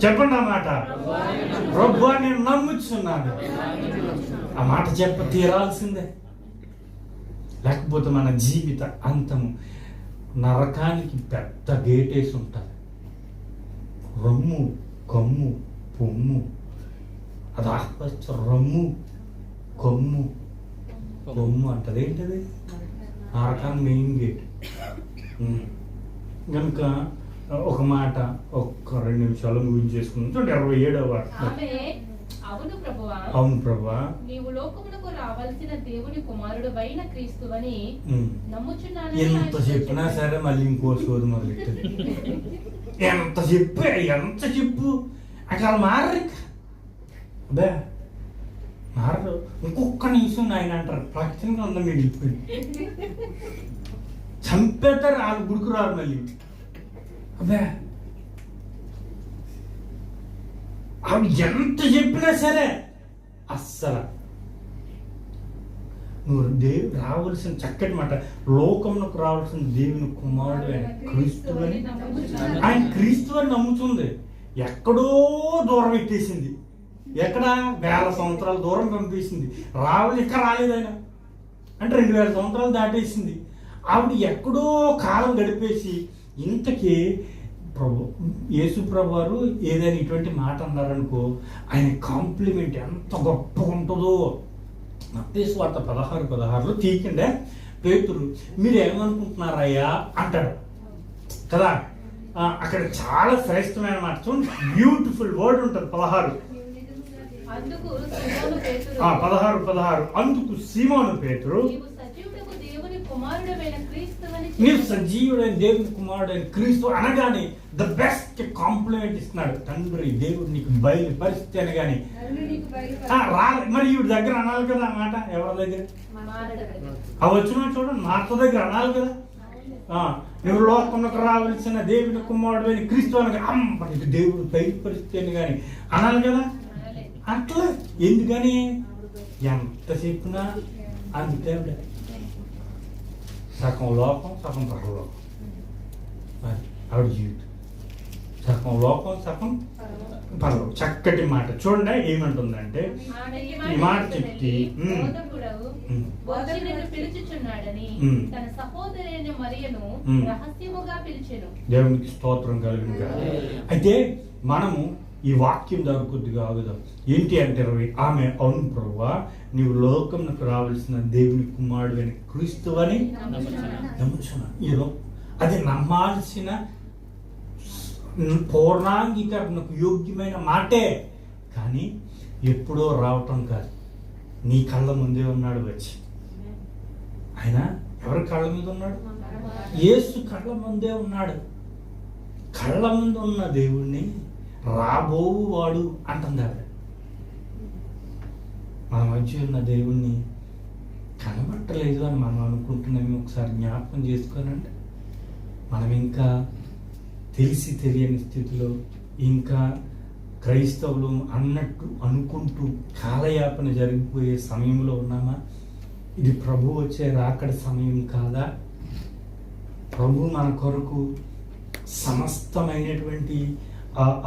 Speaker 2: చెప్పండి ఆ మాట. ప్రభువా నేను నమ్ముచున్నాను. ఆ మాట తీరాల్సిందే. లేకపోతే మన జీవిత అంతము నరకానికి పెద్ద గేట్ వేసి ఉంటుంది. రొమ్ము, కొమ్ము, పొమ్ము, అది ఆపచ్చు. రొమ్ము, కొమ్ము, కొమ్ము అంటది. ఏంటది? నరకానికి మెయిన్ గేట్. కనుక ఒక మాట ఒక్క 2 నిమిషాలు ముగించేసుకున్నాం. 27వ అవును ప్రభువా,
Speaker 1: నీవు లోకమునకు రావాల్సిన దేవుని కుమారుడువైన క్రీస్తువని నమ్ముచున్నాను.
Speaker 2: ఎంత చెప్పినా సరే మళ్ళీ ఇంకో సోది మొదలెట్టింది. ఎంత చెప్పు అట్లా మారరు. అదే మారరు. ఇంకొక నిమిషం ఆయన అంటారు ప్రకటనగా ఉందా మిగిలిపోయింది. చంపేస్తారు వాళ్ళు, గుడికి రారు మళ్ళీ. అబ్బే ఆవిడ ఎంత చెప్పినా సరే అస్సలు నువ్వు దేవుడు రావాల్సిన చక్కటి మాట, లోకమునకు రావాల్సిన దేవుని కుమారుడు ఆయన క్రీస్తువని, ఆయన క్రీస్తువని నమ్ముతుంది. ఎక్కడో దూరం ఎట్టేసింది. ఎక్కడ 1000 సంవత్సరాల దూరం పంపేసింది. ఇక్కడ రాలేదు ఆయన అంటే 2000 సంవత్సరాలు దాటేసింది. ఆవిడ ఎక్కడో కాలం గడిపేసి ఇంతకీ యేసు ప్రభు వారు ఏదైనా ఇటువంటి మాట అన్నారనుకో, ఆయన కాంప్లిమెంట్ ఎంత గొప్పగా ఉంటుందో. మత్తయి సువార్త 16:16 తీకండే పేతురు మీరు ఏమనుకుంటున్నారయ్యా అంటాడు కదా. అక్కడ చాలా శ్రేష్టమైన మాట, బ్యూటిఫుల్ వర్డ్ ఉంటుంది. 16 అందుకు సీమోను పేతురు నీవు సజీవుడైన దేవుని కుమారుడైన క్రీస్తు అనగానే ద బెస్ట్ కాంప్లిమెంట్ ఇస్తున్నాడు. తండ్రి దేవుడు నీకు బయలు పరిస్థితి అనగానే మరి ఈవిడ దగ్గర అనాలి కదా ఆ మాట. ఎవరి దగ్గర వచ్చిన చూడండి, మార్త దగ్గర అనాలి కదా. నువ్వు లోకంలోకి రావాల్సిన దేవుని కుమారుడైన క్రీస్తు అనగా నీకు దేవుడు బయలు పరిస్థితి అని కానీ అనాలి కదా. అట్లా ఎందుకని ఎంత చెప్పినా అందుకే సగం లోకం సగం పరలోకం. ఆవిడ జీవితం సగం లోకం సగం పరలోకం. చక్కటి మాట చూడండి ఏమంటుందంటే, ఈ మాట చెప్తే దేవునికి స్తోత్రం కలుగును గాక. అయితే మనము ఈ వాక్యం ద్వారా కొద్దిగా ఆగుదాం. ఏంటి అంటే ఆమె అవును ప్రభువా, నీవు లోకంకు రావాల్సిన దేవుని కుమారుడు అని క్రీస్తు అని నమ్ముచున్నా. అది నమ్మాల్సిన పూర్ణాంగీకరణకు యోగ్యమైన మాటే, కానీ ఎప్పుడో రావటం కాదు. నీ కళ్ళ ముందే ఉన్నాడు వచ్చి. ఆయన ఎవరి కళ్ళ మీద ఉన్నాడు? యేసు కళ్ళ ముందే ఉన్నాడు. కళ్ళ ముందు ఉన్న దేవుణ్ణి రాబోవాడు అంటుంది ఆవిడ. మన మధ్య ఉన్న దేవుణ్ణి కనబట్టలేదు అని మనం అనుకుంటున్నాము. ఒకసారి జ్ఞాపకం చేసుకోనండి. మనం ఇంకా తెలిసి తెలియని స్థితిలో, ఇంకా క్రైస్తవులు అన్నట్టు అనుకుంటూ కాలయాపన జరిగిపోయే సమయంలో ఉన్నామా? ఇది ప్రభు వచ్చే రాకడ సమయం కాదా? ప్రభు మన కొరకు సమస్తమైనటువంటి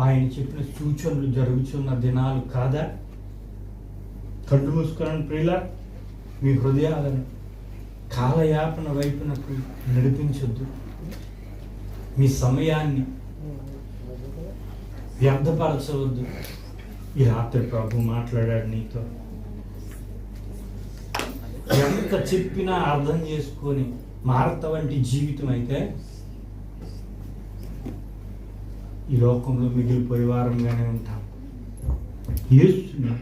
Speaker 2: ఆయన చెప్పిన సూచనలు జరుగుతున్న దినాలు కాదా? కళ్ళు మూసుకుని ప్రియుల మీ హృదయాలను కాలయాపన వైపునకు నడిపించొద్దు. మీ సమయాన్ని వ్యర్థపరచవద్దు. ఈ రాత్రి ప్రభు మాట్లాడాడు నీతో. ఎంత చెప్పినా అర్థం చేసుకొని మార్త వంటి జీవితం అయితే ఈ లోకంలో మిగిలిపోయే వారంగానే ఉంటాం. యేసుని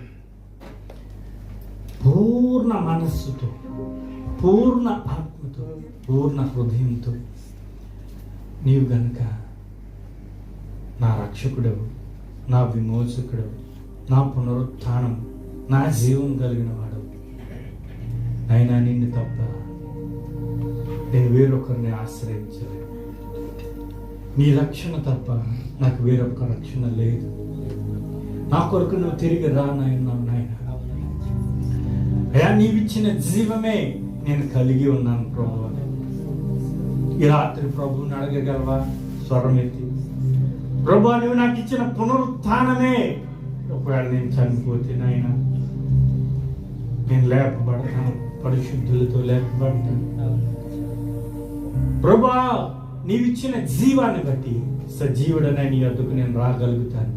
Speaker 2: పూర్ణ మనస్సుతో, పూర్ణ ఆత్మతో, పూర్ణ హృదయంతో నీవు గనుక నా రక్షకుడవు, నా విమోచకుడవు, నా పునరుత్థానం, నా జీవం కలిగిన వాడు, అయినా నిన్ను తప్ప నేను వేరొకరిని ఆశ్రయించలేదు. నీ రక్షణ తప్ప నాకు వేరొక రక్షణ లేదు. నా కొరకు నువ్వు తిరిగి రా నాయన. అయ్యా నీవిచ్చిన జీవమే నేను కలిగి ఉన్నాను ప్రభు. ఈ రాత్రి ప్రభువుని అడగగలవా? స్వరం ఎత్తి, ప్రభు నువ్వు నాకు ఇచ్చిన పునరుత్థానమే. ఒకవేళ నేను చనిపోతే నాయన నేను లేపబడతాను, పరిశుద్ధులతో లేపబడతాను. ప్రభా, నీవిచ్చిన జీవాన్ని బట్టి సజీవుడనే నీ వద్దకు నేను రాగలుగుతాను.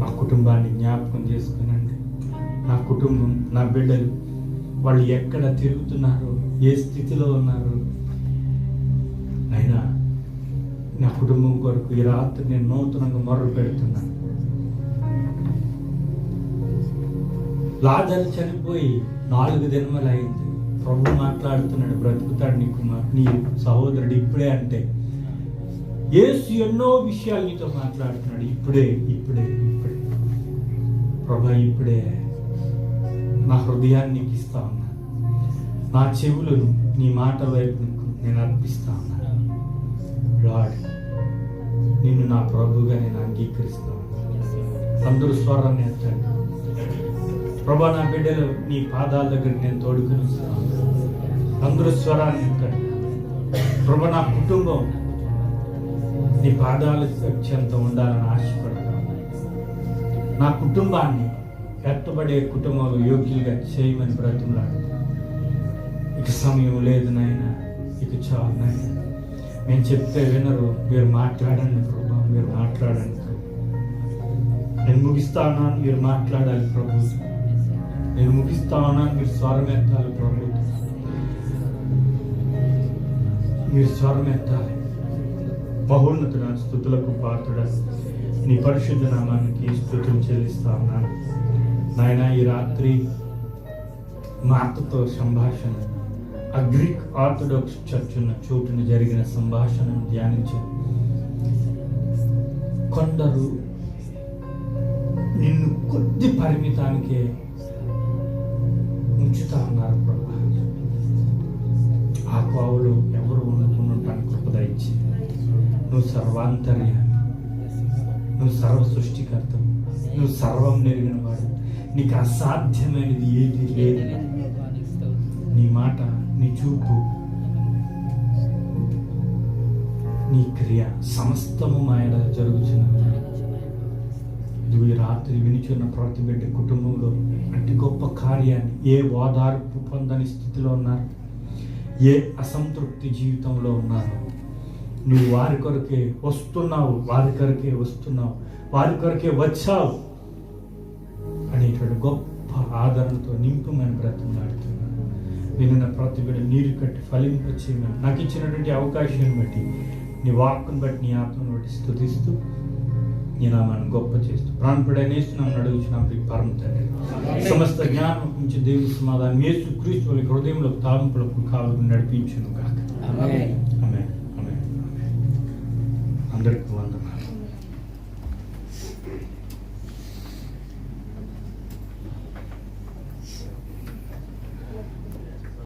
Speaker 2: నా కుటుంబాన్ని జ్ఞాపకం చేసుకునండి. నా కుటుంబం, నా బిడ్డలు, వాళ్ళు ఎక్కడ తిరుగుతున్నారు, ఏ స్థితిలో ఉన్నారు అయినా నా కుటుంబం కొరకు ఈ రాత్రి నేను నూతనంగా మొదలు పెడుతున్నాను. లాజరు చనిపోయి 4 దినములు అయింది. ప్రభు మాట్లాడుతున్నాడు, బ్రతుకుతాడు నీ సహోదరుడు ఇప్పుడే అంటే. యేసు ఎన్నో విషయాలు నీతో మాట్లాడుతున్నాడు. ఇప్పుడే ఇప్పుడే ఇప్పుడే ప్రభు, ఇప్పుడే నా హృదయాన్ని నీకు ఇస్తా ఉన్నా, నా చెవులను నీ మాటల వైపు నేను అర్పిస్తా ఉన్నాను. లార్డ్, నిన్ను నా ప్రభువుగా నేను అంగీకరిస్తా ఉన్నాను. అందరూ స్వరాన్ని ఎత్తండి. ప్రభా, నా బిడ్డలు నీ పాదాల దగ్గర నేను తోడుకుని వస్తాను. అందరూ స్వరాన్ని ఎత్తండి. ప్రభా, నా కుటుంబం నీ పాదాల చెంత ఉండాలని ఆశపడతాను. నా కుటుంబాన్ని ఎత్తబడే కుటుంబంలో యోగ్యులుగా చేయమని బ్రతుకున్నాడు. ఇక సమయం లేదు నాయన, ఇక చాలు నాయన. నేను చెప్తే వినరు. మీరు మాట్లాడండి ప్రభా, మీరు మాట్లాడండి ప్రభు. నేను ముగిస్తా ఉన్నాను, మీరు మాట్లాడాలి ప్రభు. నేను ముగిస్తా ఉన్నాను, మీరు స్వరం ఎత్తాలి ప్రభు. మీరు స్వరం ఎత్తాలి. మహోన్నతుడ, స్తుతులకు పాత్రుడ, నీ పరిశుద్ధ నామానికి స్తుతులు చెల్లిస్తా ఉన్నాను నాయన. ఈ రాత్రి మా అత్తతో సంభాషణ, ఆ గ్రీక్ ఆర్థోడాక్స్ చర్చ్ ఉన్న చోటున జరిగిన సంభాషణను ధ్యానించాను. కొందరు నిన్ను కొద్ది పరిమితానికే ఉంచుతా ఉన్నారు ప్రభు. ఆ కోవలో ఎవరు ఉండటానికి కృపద ఇచ్చి, నువ్వు సర్వాంతర్యామి, నువ్వు సర్వ సృష్టికర్త, నువ్వు సర్వం నెరిగిన వాడు, నీకు అసాధ్యమైనది ఏది లేదు. నీ మాట, నీ చూపు, నీ క్రియ సమస్తము మాయల జరుగుతున్నది. ఇది ఈ రాత్రి వినిచున్న ప్రతి బిడ్డ కుటుంబంలో అతి గొప్ప కార్యాన్ని, ఏ ఓదార్పు పొందని స్థితిలో ఉన్నారు, ఏ అసంతృప్తి జీవితంలో ఉన్నారు, నువ్వు వారి కొరకే వస్తున్నావు, వారి కొరకే వస్తున్నావు, వారి కొరకే వచ్చావు అనేటువంటి గొప్ప ఆదరణతో నింపుమని బ్రతిమలాడుతున్నాను. వినిన ప్రతి బిడ్డ నీరు కట్టి ఫలింపచేయమని, నాకు ఇచ్చినటువంటి అవకాశాన్ని బట్టి, నీ వాక్కును బట్టి, నీ ఆత్మను బట్టి స్తుతిస్తూ నీ నామాన్ని గొప్ప చేస్తూ ప్రాణపడనేస్తున్నామని అడుగుచున్నాం పరమ తండ్రి. సమస్త జ్ఞానం నుంచి దేవుని సమాధానం యేసు క్రీస్తు వారి హృదయంలో తాలింపులకు కావాలని నడిపించును గాక. ఆమేన్. ఆమేన్. ఆమేన్. అందరికీ వందనాలు.